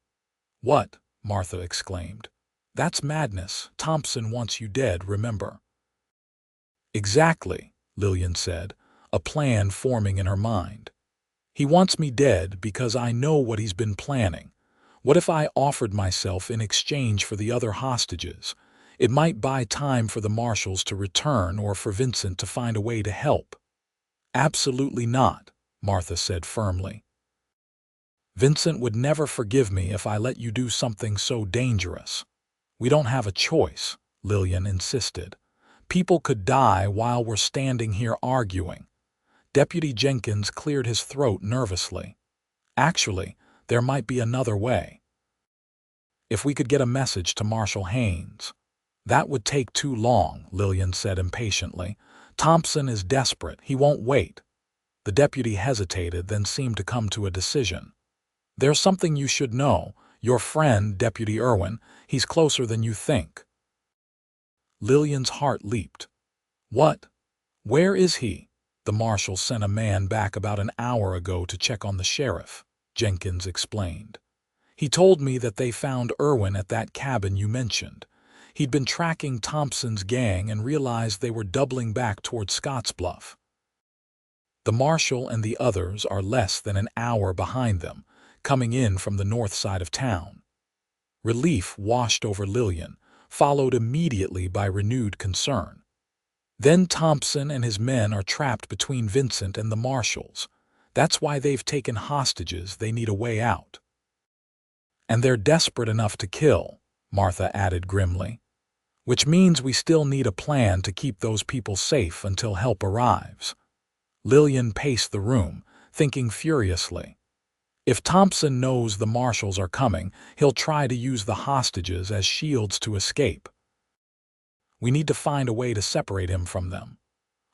"What?" Martha exclaimed. "That's madness. Thompson wants you dead, remember?" "Exactly," Lillian said, a plan forming in her mind. "He wants me dead because I know what he's been planning. What if I offered myself in exchange for the other hostages? It might buy time for the marshals to return or for Vincent to find a way to help." "Absolutely not," Martha said firmly. "Vincent would never forgive me if I let you do something so dangerous." "We don't have a choice," Lillian insisted. "People could die while we're standing here arguing." Deputy Jenkins cleared his throat nervously. "Actually, there might be another way. If we could get a message to Marshal Haynes." "That would take too long," Lillian said impatiently. "Thompson is desperate. He won't wait." The deputy hesitated, then seemed to come to a decision. "There's something you should know. Your friend, Deputy Irwin, he's closer than you think." Lillian's heart leaped. "What? Where is he?" "The marshal sent a man back about an hour ago to check on the sheriff," Jenkins explained. "He told me that they found Irwin at that cabin you mentioned. He'd been tracking Thompson's gang and realized they were doubling back toward Scottsbluff. The marshal and the others are less than an hour behind them, coming in from the north side of town." Relief washed over Lillian, followed immediately by renewed concern. "Then Thompson and his men are trapped between Vincent and the marshals. That's why they've taken hostages. They need a way out." "And they're desperate enough to kill," Martha added grimly. "Which means we still need a plan to keep those people safe until help arrives." Lillian paced the room, thinking furiously. If Thompson knows the marshals are coming, he'll try to use the hostages as shields to escape. We need to find a way to separate him from them.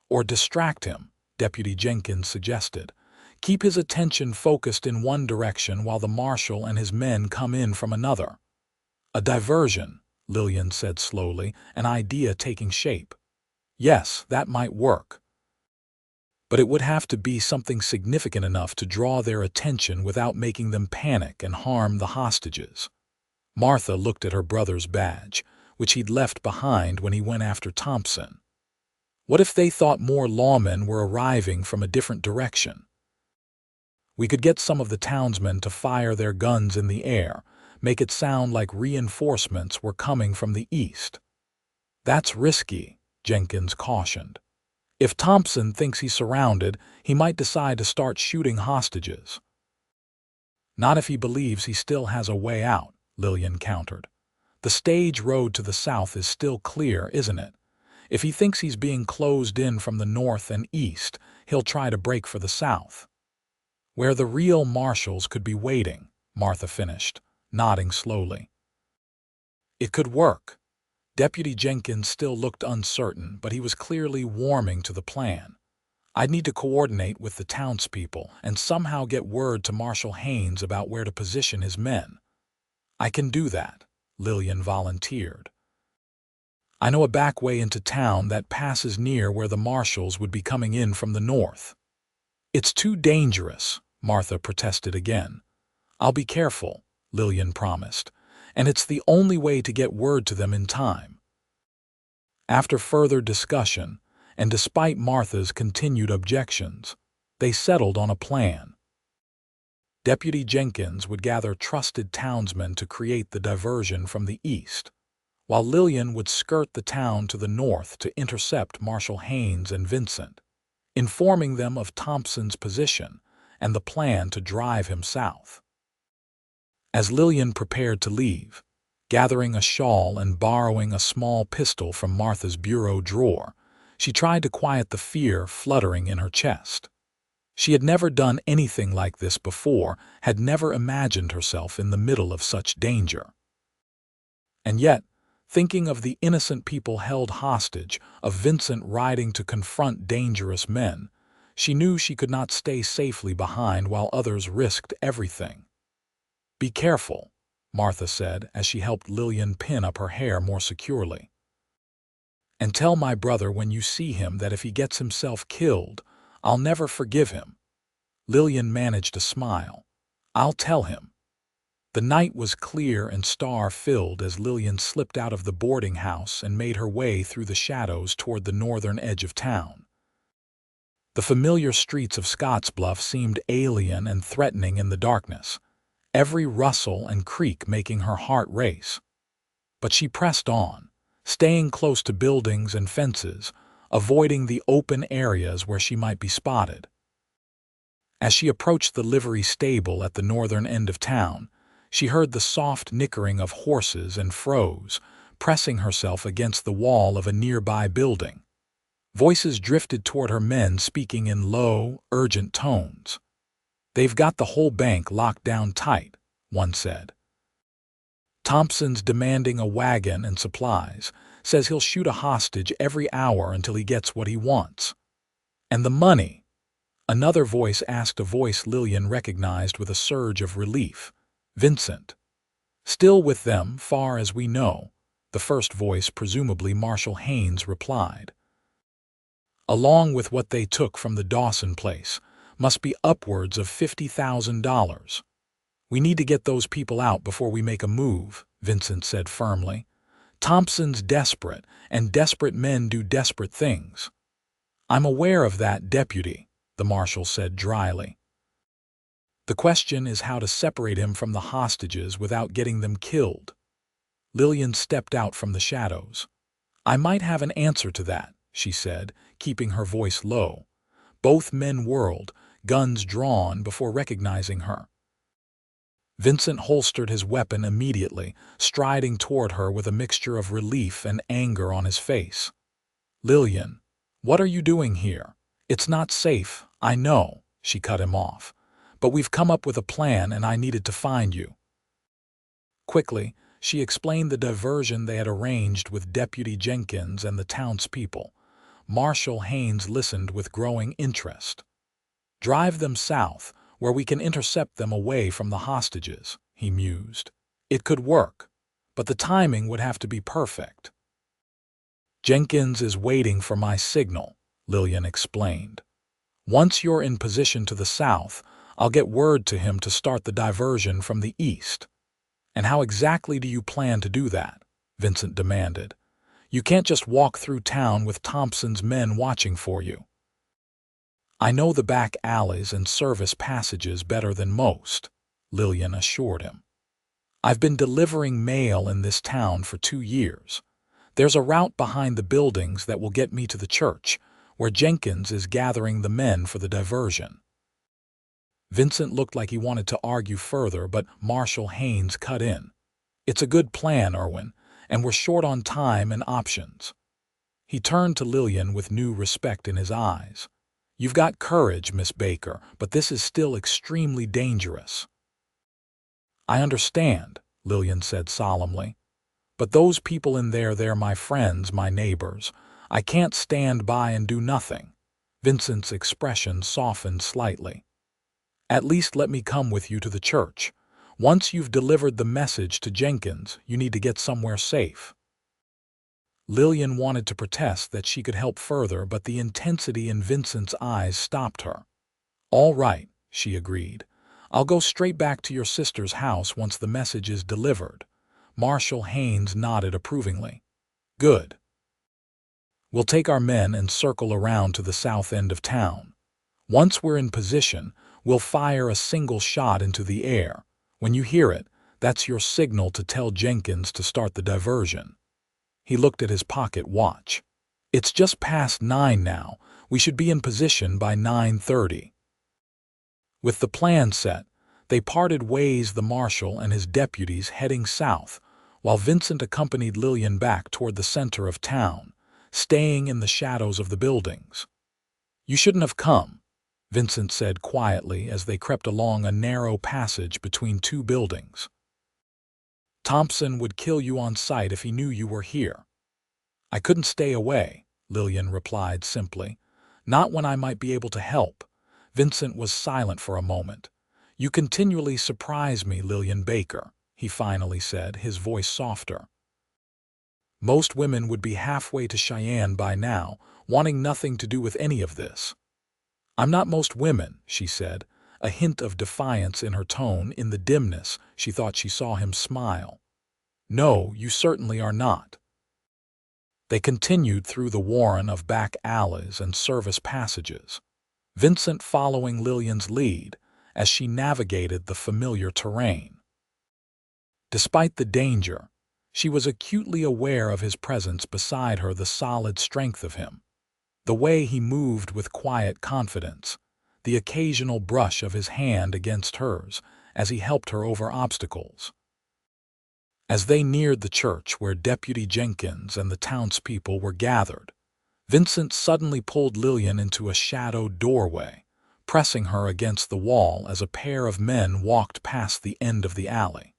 "Or distract him," Deputy Jenkins suggested. "Keep his attention focused in one direction while the marshal and his men come in from another." "A diversion," Lillian said slowly, an idea taking shape. "Yes, that might work. But it would have to be something significant enough to draw their attention without making them panic and harm the hostages." Martha looked at her brother's badge, which he'd left behind when he went after Thompson. "What if they thought more lawmen were arriving from a different direction?" "We could get some of the townsmen to fire their guns in the air, make it sound like reinforcements were coming from the east." "That's risky," Jenkins cautioned. "If Thompson thinks he's surrounded, he might decide to start shooting hostages." "Not if he believes he still has a way out," Lillian countered. "The stage road to the south is still clear, isn't it? If he thinks he's being closed in from the north and east, he'll try to break for the south." "Where the real marshals could be waiting," Martha finished, nodding slowly. "It could work." Deputy Jenkins still looked uncertain, but he was clearly warming to the plan. "I'd need to coordinate with the townspeople and somehow get word to Marshal Haynes about where to position his men." "I can do that," Lillian volunteered. "I know a back way into town that passes near where the marshals would be coming in from the north." "It's too dangerous," Martha protested again. "I'll be careful," Lillian promised, "and it's the only way to get word to them in time." After further discussion, and despite Martha's continued objections, they settled on a plan. Deputy Jenkins would gather trusted townsmen to create the diversion from the east, while Lillian would skirt the town to the north to intercept Marshal Haynes and Vincent, informing them of Thompson's position and the plan to drive him south. As Lillian prepared to leave, gathering a shawl and borrowing a small pistol from Martha's bureau drawer, she tried to quiet the fear fluttering in her chest. She had never done anything like this before, had never imagined herself in the middle of such danger. And yet, Thinking of the innocent people held hostage, of Vincent riding to confront dangerous men, she knew she could not stay safely behind while others risked everything. "Be careful," Martha said as she helped Lillian pin up her hair more securely. "And tell my brother when you see him that if he gets himself killed, I'll never forgive him." Lillian managed a smile. "I'll tell him." The night was clear and star-filled as Lillian slipped out of the boarding house and made her way through the shadows toward the northern edge of town. The familiar streets of Scottsbluff seemed alien and threatening in the darkness, every rustle and creak making her heart race. But she pressed on, staying close to buildings and fences, avoiding the open areas where she might be spotted. As she approached the livery stable at the northern end of town, she heard the soft nickering of horses and froze, pressing herself against the wall of a nearby building. Voices drifted toward her, men speaking in low, urgent tones. "They've got the whole bank locked down tight," one said. "Thompson's demanding a wagon and supplies, says he'll shoot a hostage every hour until he gets what he wants. And the money," another voice asked, a voice Lillian recognized with a surge of relief. "Vincent." "Still with them, far as we know," the first voice, presumably Marshal Haynes, replied. "Along with what they took from the Dawson place, must be upwards of $50,000. We need to get those people out before we make a move," Vincent said firmly. "Thompson's desperate, and desperate men do desperate things." "I'm aware of that, Deputy," the marshal said dryly. "The question is how to separate him from the hostages without getting them killed." Lillian stepped out from the shadows. "I might have an answer to that," she said, keeping her voice low. Both men whirled, guns drawn, before recognizing her. Vincent holstered his weapon immediately, striding toward her with a mixture of relief and anger on his face. "Lillian, what are you doing here? It's not safe, I know," she cut him off. "But we've come up with a plan and I needed to find you." Quickly, she explained the diversion they had arranged with Deputy Jenkins and the townspeople. Marshal Haynes listened with growing interest. "Drive them south, where we can intercept them away from the hostages," he mused. "It could work, but the timing would have to be perfect." "Jenkins is waiting for my signal," Lillian explained. "Once you're in position to the south, I'll get word to him to start the diversion from the east." "And how exactly do you plan to do that?" Vincent demanded. "You can't just walk through town with Thompson's men watching for you." "I know the back alleys and service passages better than most," Lillian assured him. "I've been delivering mail in this town for 2 years. There's a route behind the buildings that will get me to the church, where Jenkins is gathering the men for the diversion." Vincent looked like he wanted to argue further, but Marshal Haynes cut in. "It's a good plan, Irwin, and we're short on time and options." He turned to Lillian with new respect in his eyes. "You've got courage, Miss Baker, but this is still extremely dangerous." "I understand," Lillian said solemnly. "But those people in there, they're my friends, my neighbors. I can't stand by and do nothing." Vincent's expression softened slightly. "At least let me come with you to the church. Once you've delivered the message to Jenkins, you need to get somewhere safe." Lillian wanted to protest that she could help further, but the intensity in Vincent's eyes stopped her. "All right," she agreed. "I'll go straight back to your sister's house once the message is delivered." Marshal Haynes nodded approvingly. "Good. We'll take our men and circle around to the south end of town. Once we're in position, we'll fire a single shot into the air. When you hear it, that's your signal to tell Jenkins to start the diversion." He looked at his pocket watch. "It's just past 9 now. We should be in position by 9:30. With the plan set, they parted ways, the marshal and his deputies heading south, while Vincent accompanied Lillian back toward the center of town, staying in the shadows of the buildings. "You shouldn't have come," Vincent said quietly as they crept along a narrow passage between 2 buildings. Thompson would kill you on sight if he knew you were here." "I couldn't stay away," Lillian replied simply. "Not when I might be able to help." Vincent was silent for a moment. "You continually surprise me, Lillian Baker," he finally said, his voice softer. "Most women would be halfway to Cheyenne by now, wanting nothing to do with any of this." "I'm not most women," she said, a hint of defiance in her tone. In the dimness, she thought she saw him smile. "No, you certainly are not." They continued through the warren of back alleys and service passages, Vincent following Lillian's lead as she navigated the familiar terrain. Despite the danger, she was acutely aware of his presence beside her, the solid strength of him, the way he moved with quiet confidence, the occasional brush of his hand against hers as he helped her over obstacles. As they neared the church where Deputy Jenkins and the townspeople were gathered, Vincent suddenly pulled Lillian into a shadowed doorway, pressing her against the wall as a pair of men walked past the end of the alley.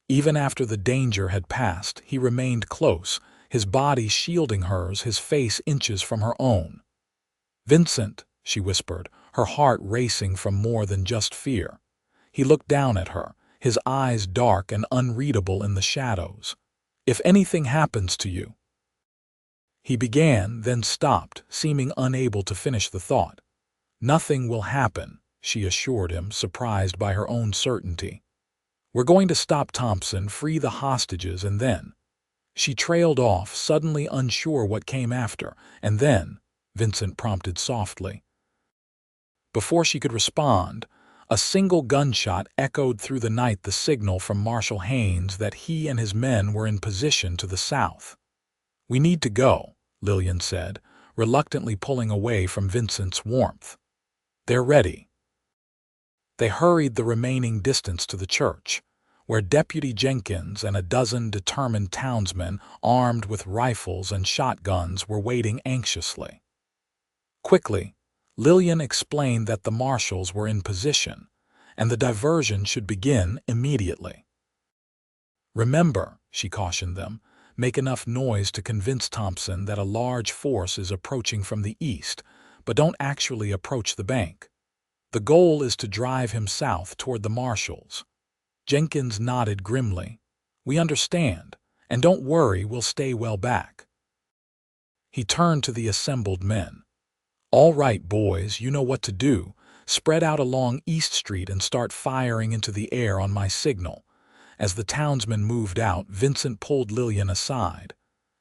Even after the danger had passed, he remained close, his body shielding hers, his face inches from her own. "Vincent," she whispered, her heart racing from more than just fear. He looked down at her, his eyes dark and unreadable in the shadows. "If anything happens to you—" he began, then stopped, seeming unable to finish the thought. "Nothing will happen," she assured him, surprised by her own certainty. "We're going to stop Thompson, free the hostages, and then—" She trailed off, suddenly unsure what came after. "And then," Vincent prompted softly. Before she could respond, a single gunshot echoed through the night, the signal from Marshal Haynes that he and his men were in position to the south. "We need to go," Lillian said, reluctantly pulling away from Vincent's warmth. "They're ready." They hurried the remaining distance to the church, where Deputy Jenkins and a dozen determined townsmen armed with rifles and shotguns were waiting anxiously. Quickly, Lillian explained that the marshals were in position, and the diversion should begin immediately. "Remember," she cautioned them, "make enough noise to convince Thompson that a large force is approaching from the east, but don't actually approach the bank. The goal is to drive him south toward the marshals." Jenkins nodded grimly. "We understand, and don't worry, we'll stay well back." He turned to the assembled men. "All right, boys, you know what to do. Spread out along East Street and start firing into the air on my signal." As the townsmen moved out, Vincent pulled Lillian aside.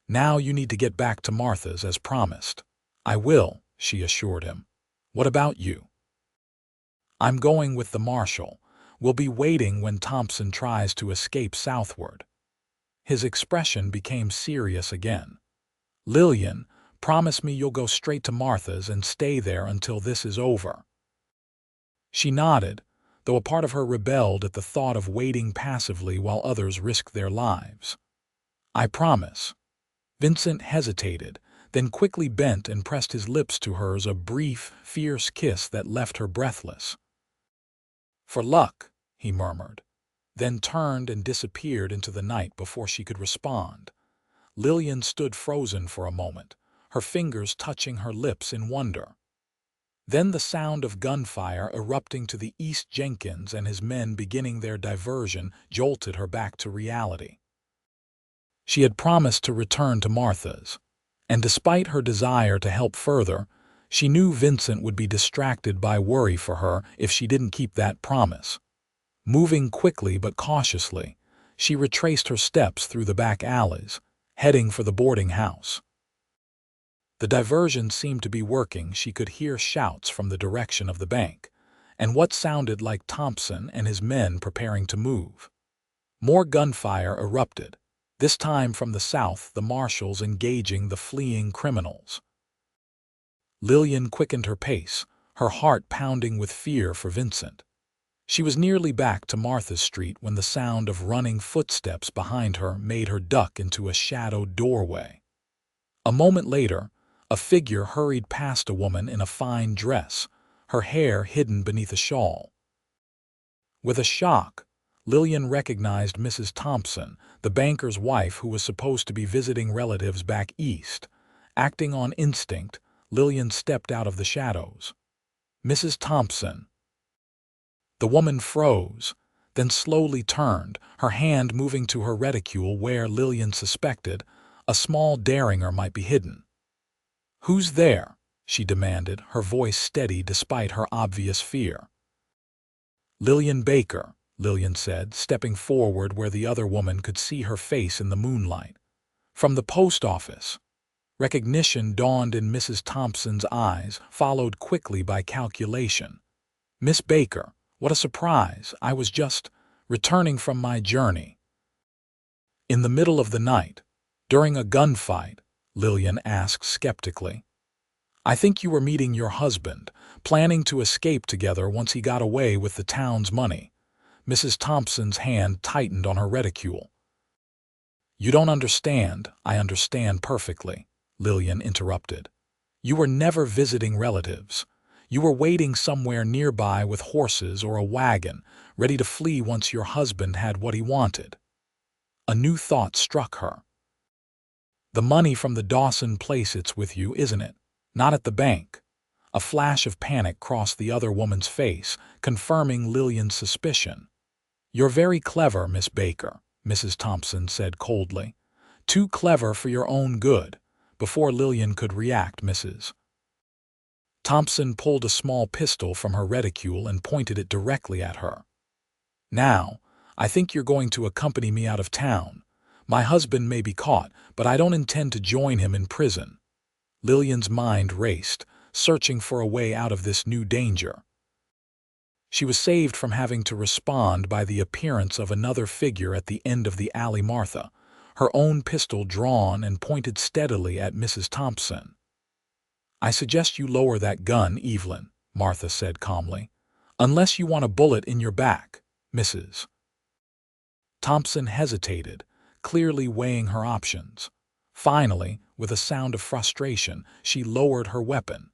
"Now you need to get back to Martha's as promised." "I will," she assured him. "What about you?" "I'm going with the marshal. We'll be waiting when Thompson tries to escape southward." His expression became serious again. "Lillian, promise me you'll go straight to Martha's and stay there until this is over." She nodded, though a part of her rebelled at the thought of waiting passively while others risked their lives. "I promise." Vincent hesitated, then quickly bent and pressed his lips to hers, a brief, fierce kiss that left her breathless. "For luck," he murmured, then turned and disappeared into the night before she could respond. Lillian stood frozen for a moment, her fingers touching her lips in wonder. Then the sound of gunfire erupting to the east, Jenkins and his men beginning their diversion, jolted her back to reality. She had promised to return to Martha's, and despite her desire to help further, she knew Vincent would be distracted by worry for her if she didn't keep that promise. Moving quickly but cautiously, she retraced her steps through the back alleys, heading for the boarding house. The diversion seemed to be working. She could hear shouts from the direction of the bank, and what sounded like Thompson and his men preparing to move. More gunfire erupted, this time from the south, the marshals engaging the fleeing criminals. Lillian quickened her pace, her heart pounding with fear for Vincent. She was nearly back to Martha Street when the sound of running footsteps behind her made her duck into a shadowed doorway. A moment later, a figure hurried past, a woman in a fine dress, her hair hidden beneath a shawl. With a shock, Lillian recognized Mrs. Thompson, the banker's wife who was supposed to be visiting relatives back east. Acting on instinct, Lillian stepped out of the shadows. "Mrs. Thompson." The woman froze, then slowly turned, her hand moving to her reticule where Lillian suspected a small derringer might be hidden. "Who's there?" she demanded, her voice steady despite her obvious fear. "Lillian Baker," Lillian said, stepping forward where the other woman could see her face in the moonlight. "From the post office." Recognition dawned in Mrs. Thompson's eyes, followed quickly by calculation. "Miss Baker, what a surprise! I was just returning from my journey." "In the middle of the night, during a gunfight?" Lillian asked skeptically. "I think you were meeting your husband, planning to escape together once he got away with the town's money." Mrs. Thompson's hand tightened on her reticule. "You don't understand." "I understand perfectly," Lillian interrupted. "You were never visiting relatives. You were waiting somewhere nearby with horses or a wagon, ready to flee once your husband had what he wanted." A new thought struck her. "The money from the Dawson place, it's with you, isn't it? Not at the bank." A flash of panic crossed the other woman's face, confirming Lillian's suspicion. "You're very clever, Miss Baker," Mrs. Thompson said coldly. "Too clever for your own good." Before Lillian could react, Mrs. Thompson pulled a small pistol from her reticule and pointed it directly at her. "Now, I think you're going to accompany me out of town. My husband may be caught, but I don't intend to join him in prison." Lillian's mind raced, searching for a way out of this new danger. She was saved from having to respond by the appearance of another figure at the end of the alley, Martha, her own pistol drawn and pointed steadily at Mrs. Thompson. "I suggest you lower that gun, Evelyn," Martha said calmly, "unless you want a bullet in your back." Mrs. Thompson hesitated, clearly weighing her options. Finally, with a sound of frustration, she lowered her weapon.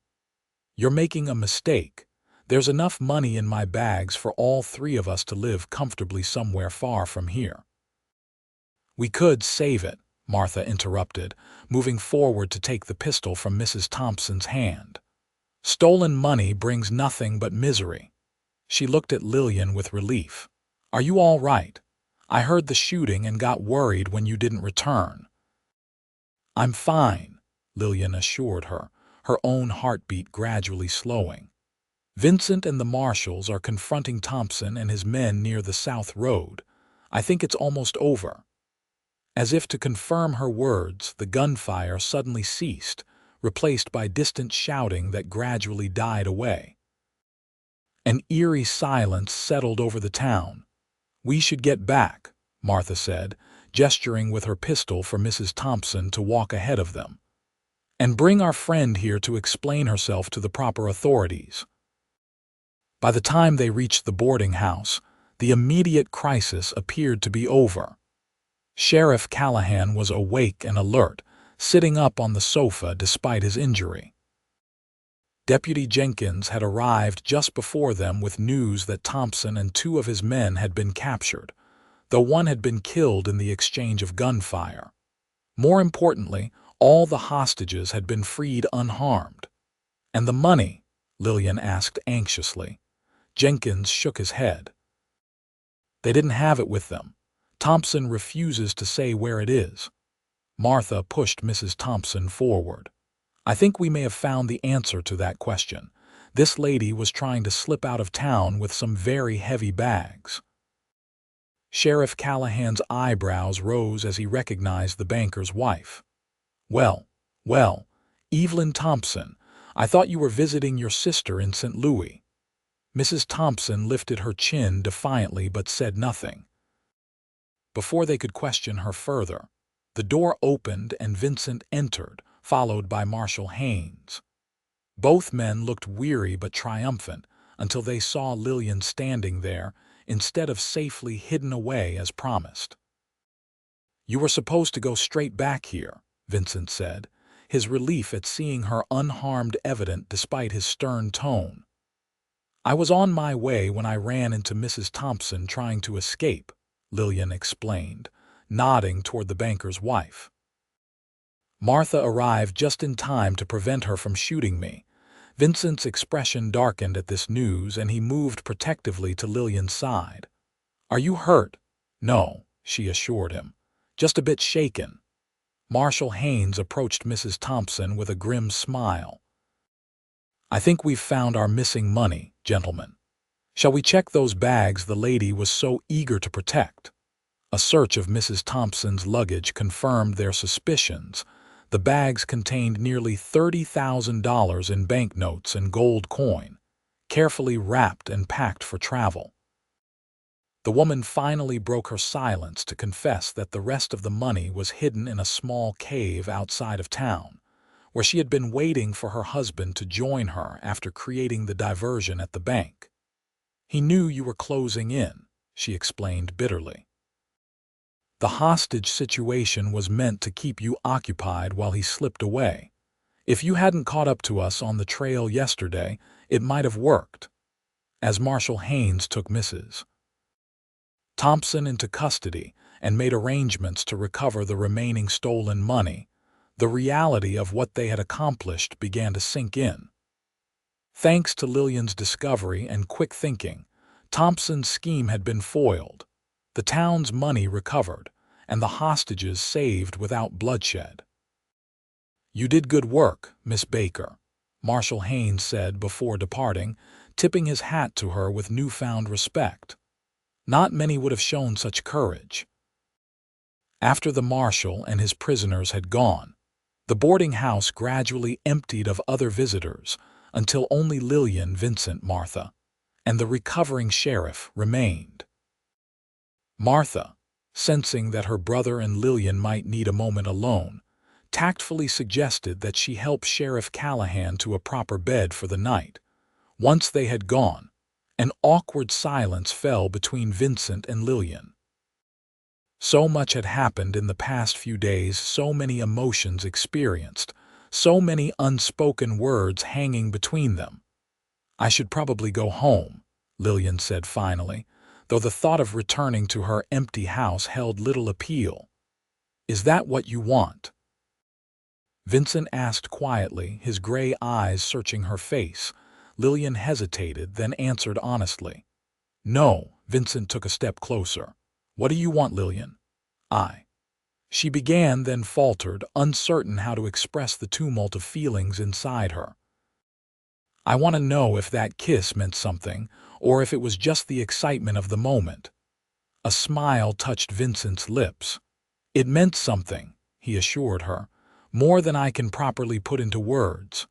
"You're making a mistake. There's enough money in my bags for all three of us to live comfortably somewhere far from here." "We could save it," Martha interrupted, moving forward to take the pistol from Mrs. Thompson's hand. "Stolen money brings nothing but misery." She looked at Lillian with relief. "Are you all right? I heard the shooting and got worried when you didn't return." "I'm fine," Lillian assured her, her own heartbeat gradually slowing. "Vincent and the marshals are confronting Thompson and his men near the South Road. I think it's almost over." As if to confirm her words, the gunfire suddenly ceased, replaced by distant shouting that gradually died away. An eerie silence settled over the town. "We should get back," Martha said, gesturing with her pistol for Mrs. Thompson to walk ahead of them. "And bring our friend here to explain herself to the proper authorities." By the time they reached the boarding house, the immediate crisis appeared to be over. Sheriff Callahan was awake and alert, sitting up on the sofa despite his injury. Deputy Jenkins had arrived just before them with news that Thompson and two of his men had been captured, though one had been killed in the exchange of gunfire. More importantly, all the hostages had been freed unharmed. "And the money?" Lillian asked anxiously. Jenkins shook his head. "They didn't have it with them. Thompson refuses to say where it is." Martha pushed Mrs. Thompson forward. "I think we may have found the answer to that question. This lady was trying to slip out of town with some very heavy bags." Sheriff Callahan's eyebrows rose as he recognized the banker's wife. Well, Evelyn Thompson, I thought you were visiting your sister in St. Louis." Mrs. Thompson lifted her chin defiantly but said nothing. Before they could question her further, the door opened and Vincent entered, followed by Marshal Haynes. Both men looked weary but triumphant until they saw Lillian standing there, instead of safely hidden away as promised. "You were supposed to go straight back here," Vincent said, his relief at seeing her unharmed evident despite his stern tone. "I was on my way when I ran into Mrs. Thompson trying to escape," Lillian explained, nodding toward the banker's wife. "Martha arrived just in time to prevent her from shooting me." Vincent's expression darkened at this news, and he moved protectively to Lillian's side. "Are you hurt?" "No," she assured him. "Just a bit shaken." Marshal Haynes approached Mrs. Thompson with a grim smile. "I think we've found our missing money, gentlemen. Shall we check those bags the lady was so eager to protect?" A search of Mrs. Thompson's luggage confirmed their suspicions. The bags contained nearly $30,000 in banknotes and gold coin, carefully wrapped and packed for travel. The woman finally broke her silence to confess that the rest of the money was hidden in a small cave outside of town, where she had been waiting for her husband to join her after creating the diversion at the bank. "He knew you were closing in," she explained bitterly. "The hostage situation was meant to keep you occupied while he slipped away. If you hadn't caught up to us on the trail yesterday, it might have worked." As Marshal Haynes took Mrs. Thompson into custody and made arrangements to recover the remaining stolen money, the reality of what they had accomplished began to sink in. Thanks to Lillian's discovery and quick thinking, Thompson's scheme had been foiled, the town's money recovered, and the hostages saved without bloodshed. "You did good work, Miss Baker," Marshal Haynes said before departing, tipping his hat to her with newfound respect. Not many would have shown such courage. After the marshal and his prisoners had gone, the boarding house gradually emptied of other visitors until only Lillian, Vincent, Martha, and the recovering sheriff remained. Martha, sensing that her brother and Lillian might need a moment alone, tactfully suggested that she help Sheriff Callahan to a proper bed for the night. Once they had gone, an awkward silence fell between Vincent and Lillian. So much had happened in the past few days, so many emotions experienced, so many unspoken words hanging between them. "I should probably go home," Lillian said finally, though the thought of returning to her empty house held little appeal. "Is that what you want?" Vincent asked quietly, his gray eyes searching her face. Lillian hesitated, then answered honestly. "No." Vincent took a step closer. "What do you want, Lillian?" She began, then faltered, uncertain how to express the tumult of feelings inside her. "I want to know if that kiss meant something, or if it was just the excitement of the moment." A smile touched Vincent's lips. "It meant something," he assured her, "more than I can properly put into words."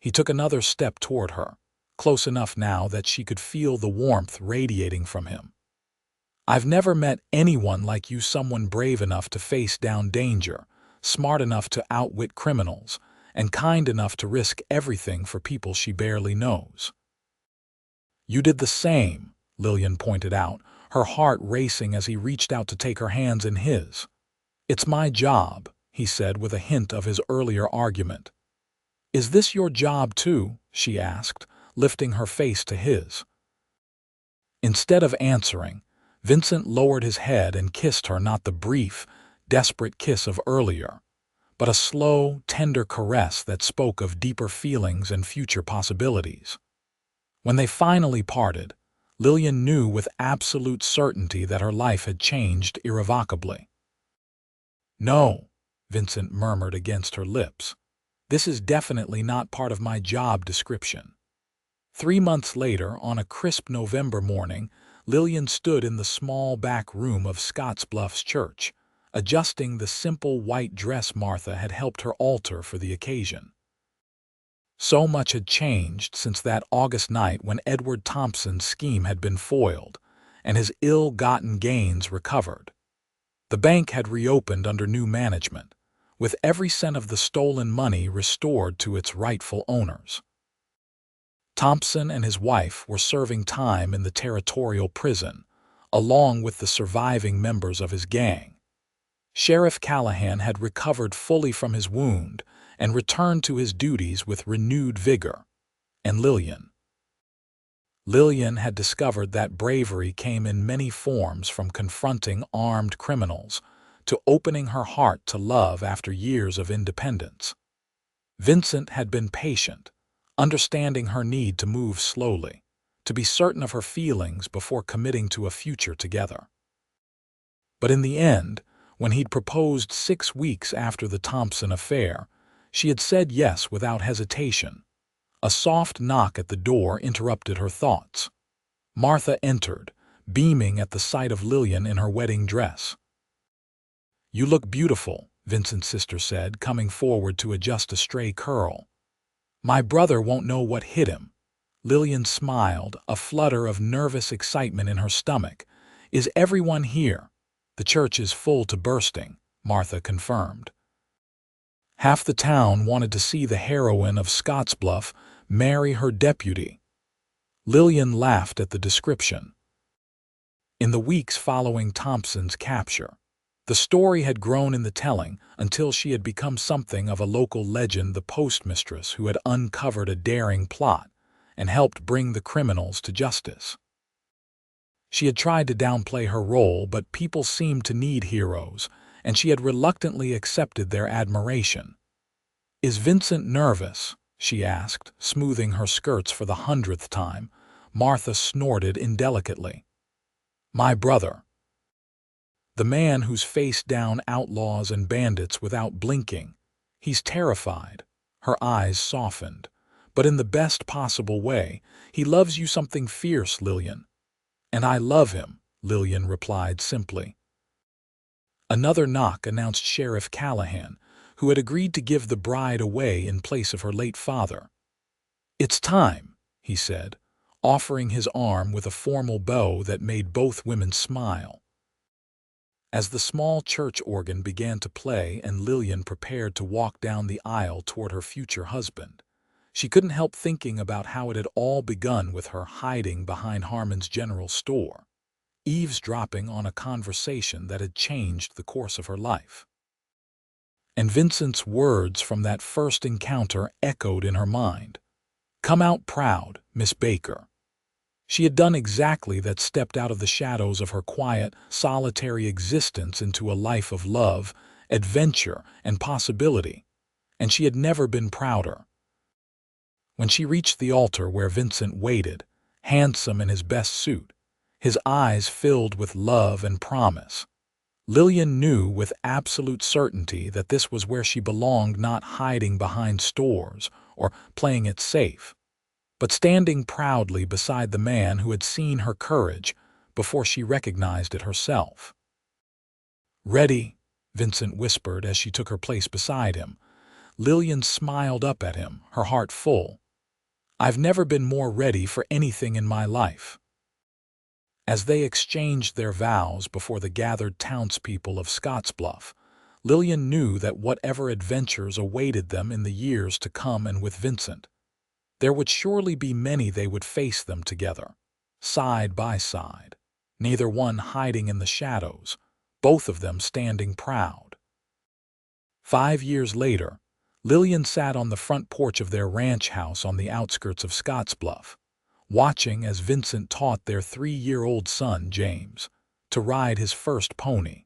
He took another step toward her, close enough now that she could feel the warmth radiating from him. "I've never met anyone like you, someone brave enough to face down danger, smart enough to outwit criminals, and kind enough to risk everything for people she barely knows." "You did the same," Lillian pointed out, her heart racing as he reached out to take her hands in his. "It's my job," he said with a hint of his earlier argument. "Is this your job too?" she asked, lifting her face to his. Instead of answering, Vincent lowered his head and kissed her, not the brief, desperate kiss of earlier, but a slow, tender caress that spoke of deeper feelings and future possibilities. When they finally parted, Lillian knew with absolute certainty that her life had changed irrevocably. "No," Vincent murmured against her lips. "This is definitely not part of my job description." 3 months later, on a crisp November morning, Lillian stood in the small back room of Scottsbluff's church, adjusting the simple white dress Martha had helped her alter for the occasion. So much had changed since that August night when Edward Thompson's scheme had been foiled and his ill-gotten gains recovered. The bank had reopened under new management, with every cent of the stolen money restored to its rightful owners. Thompson and his wife were serving time in the territorial prison, along with the surviving members of his gang. Sheriff Callahan had recovered fully from his wound and returned to his duties with renewed vigor. And Lillian, Lillian had discovered that bravery came in many forms, from confronting armed criminals to opening her heart to love after years of independence. Vincent had been patient, understanding her need to move slowly, to be certain of her feelings before committing to a future together. But in the end, when he'd proposed 6 weeks after the Thompson affair, she had said yes without hesitation. A soft knock at the door interrupted her thoughts. Martha entered, beaming at the sight of Lillian in her wedding dress. "You look beautiful," Vincent's sister said, coming forward to adjust a stray curl. "My brother won't know what hit him." Lillian smiled, a flutter of nervous excitement in her stomach. "Is everyone here?" "The church is full to bursting," Martha confirmed. Half the town wanted to see the heroine of Scottsbluff marry her deputy. Lillian laughed at the description. In the weeks following Thompson's capture, the story had grown in the telling until she had become something of a local legend, the postmistress who had uncovered a daring plot and helped bring the criminals to justice. She had tried to downplay her role, but people seemed to need heroes, and she had reluctantly accepted their admiration. "Is Vincent nervous?" she asked, smoothing her skirts for the 100th time. Martha snorted indelicately. "My brother." "The man who's faced down outlaws and bandits without blinking. He's terrified." Her eyes softened. "But in the best possible way. He loves you something fierce, Lillian." "And I love him," Lillian replied simply. Another knock announced Sheriff Callahan, who had agreed to give the bride away in place of her late father. "It's time," he said, offering his arm with a formal bow that made both women smile. As the small church organ began to play and Lillian prepared to walk down the aisle toward her future husband, she couldn't help thinking about how it had all begun with her hiding behind Harmon's general store, eavesdropping on a conversation that had changed the course of her life. And Vincent's words from that first encounter echoed in her mind. "Come out proud, Miss Baker." She had done exactly that, stepped out of the shadows of her quiet, solitary existence into a life of love, adventure, and possibility, and she had never been prouder. When she reached the altar where Vincent waited, handsome in his best suit, his eyes filled with love and promise, Lillian knew with absolute certainty that this was where she belonged, not hiding behind stores or playing it safe, but standing proudly beside the man who had seen her courage before she recognized it herself. "Ready?" Vincent whispered as she took her place beside him. Lillian smiled up at him, her heart full. "I've never been more ready for anything in my life." As they exchanged their vows before the gathered townspeople of Scottsbluff, Lillian knew that whatever adventures awaited them in the years to come and with Vincent, there would surely be many. They would face them together, side by side, neither one hiding in the shadows, both of them standing proud. 5 years later, Lillian sat on the front porch of their ranch house on the outskirts of Scottsbluff, watching as Vincent taught their 3-year-old son, James, to ride his first pony.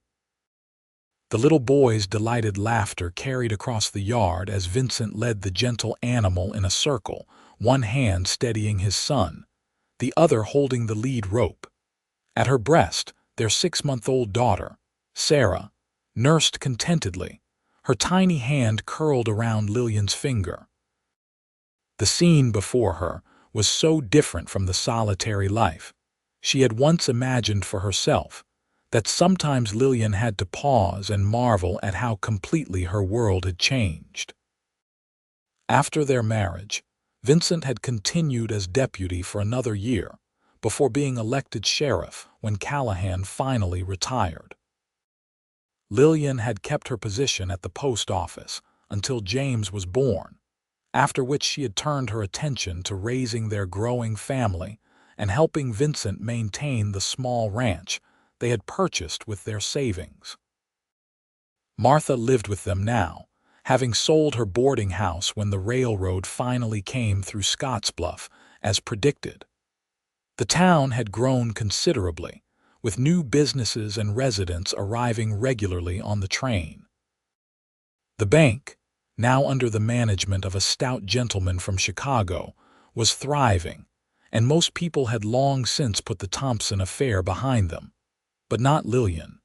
The little boy's delighted laughter carried across the yard as Vincent led the gentle animal in a circle, one hand steadying his son, the other holding the lead rope. At her breast, their 6-month-old daughter, Sarah, nursed contentedly, her tiny hand curled around Lillian's finger. The scene before her was so different from the solitary life she had once imagined for herself that sometimes Lillian had to pause and marvel at how completely her world had changed. After their marriage, Vincent had continued as deputy for another year before being elected sheriff when Callahan finally retired. Lillian had kept her position at the post office until James was born, after which she had turned her attention to raising their growing family and helping Vincent maintain the small ranch they had purchased with their savings. Martha lived with them now, having sold her boarding house when the railroad finally came through Scottsbluff, as predicted. The town had grown considerably, with new businesses and residents arriving regularly on the train. The bank, now under the management of a stout gentleman from Chicago, was thriving, and most people had long since put the Thompson affair behind them. But not Lillian.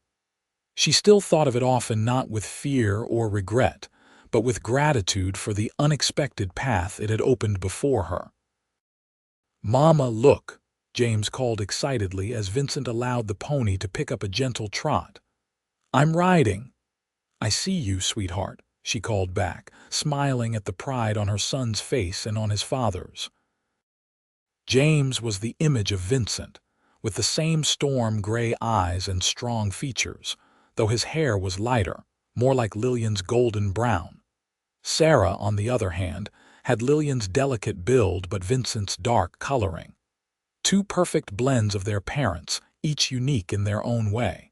She still thought of it often, not with fear or regret, but with gratitude for the unexpected path it had opened before her. "Mama, look," James called excitedly as Vincent allowed the pony to pick up a gentle trot. "I'm riding." "I see you, sweetheart," she called back, smiling at the pride on her son's face and on his father's. James was the image of Vincent, with the same storm-gray eyes and strong features, though his hair was lighter, more like Lillian's golden brown. Sarah, on the other hand, had Lillian's delicate build but Vincent's dark coloring. Two perfect blends of their parents, each unique in their own way.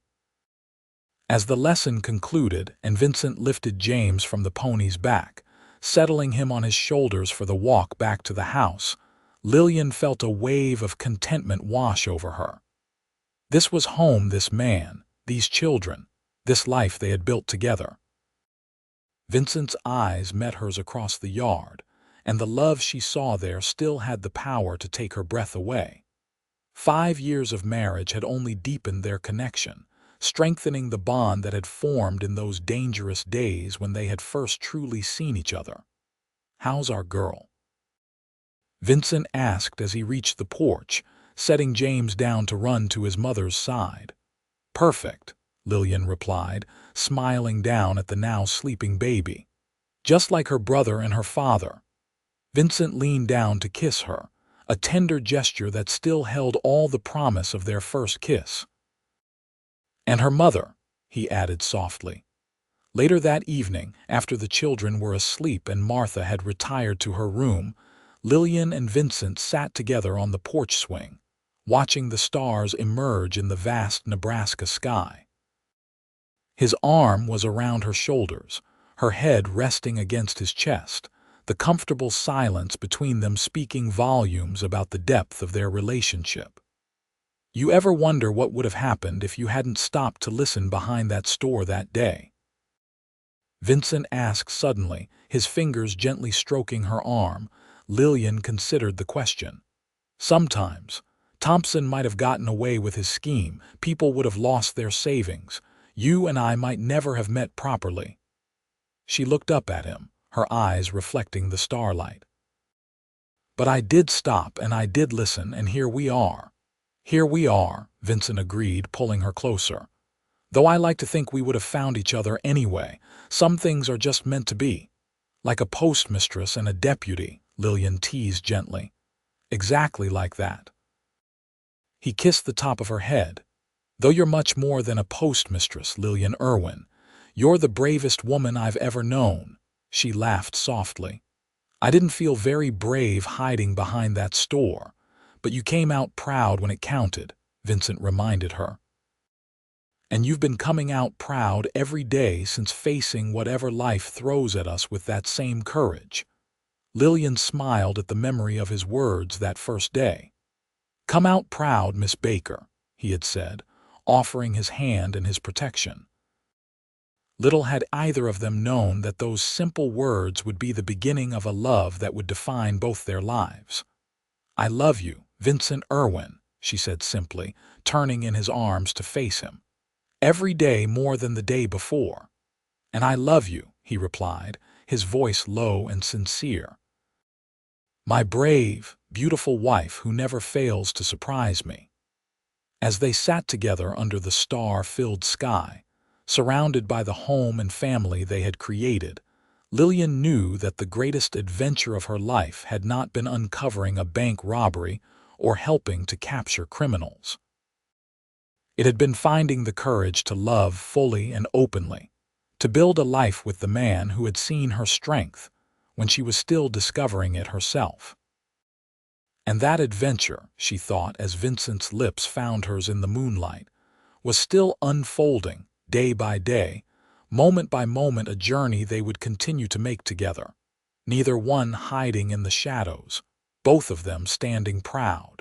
As the lesson concluded and Vincent lifted James from the pony's back, settling him on his shoulders for the walk back to the house, Lillian felt a wave of contentment wash over her. This was home, this man, these children, this life they had built together. Vincent's eyes met hers across the yard, and the love she saw there still had the power to take her breath away. 5 years of marriage had only deepened their connection, strengthening the bond that had formed in those dangerous days when they had first truly seen each other. "How's our girl?" Vincent asked as he reached the porch, setting James down to run to his mother's side. "Perfect," Lillian replied, smiling down at the now sleeping baby. "Just like her brother and her father." Vincent leaned down to kiss her, a tender gesture that still held all the promise of their first kiss. "And her mother," he added softly. Later that evening, after the children were asleep and Martha had retired to her room, Lillian and Vincent sat together on the porch swing, watching the stars emerge in the vast Nebraska sky. His arm was around her shoulders, her head resting against his chest, the comfortable silence between them speaking volumes about the depth of their relationship. "You ever wonder what would have happened if you hadn't stopped to listen behind that store that day?" Vincent asked suddenly, his fingers gently stroking her arm. Lillian considered the question. "Sometimes. Thompson might have gotten away with his scheme, people would have lost their savings, you and I might never have met properly." She looked up at him, her eyes reflecting the starlight. "But I did stop and I did listen, and here we are." "Here we are," Vincent agreed, pulling her closer. "Though I like to think we would have found each other anyway. Some things are just meant to be. Like a postmistress and a deputy," Lillian teased gently. "Exactly like that." He kissed the top of her head. "Though you're much more than a postmistress, Lillian Irwin. You're the bravest woman I've ever known." She laughed softly. "I didn't feel very brave hiding behind that store, but you came out proud when it counted," Vincent reminded her. "And you've been coming out proud every day since, facing whatever life throws at us with that same courage." Lillian smiled at the memory of his words that first day. "Come out proud, Miss Baker," he had said, offering his hand and his protection. Little had either of them known that those simple words would be the beginning of a love that would define both their lives. "I love you, Vincent Irwin," she said simply, turning in his arms to face him. "Every day more than the day before." "And I love you," he replied, his voice low and sincere. "My brave, beautiful wife who never fails to surprise me." As they sat together under the star-filled sky, surrounded by the home and family they had created, Lillian knew that the greatest adventure of her life had not been uncovering a bank robbery or helping to capture criminals. It had been finding the courage to love fully and openly, to build a life with the man who had seen her strength when she was still discovering it herself. And that adventure, she thought as Vincent's lips found hers in the moonlight, was still unfolding, day by day, moment by moment, a journey they would continue to make together, neither one hiding in the shadows, both of them standing proud.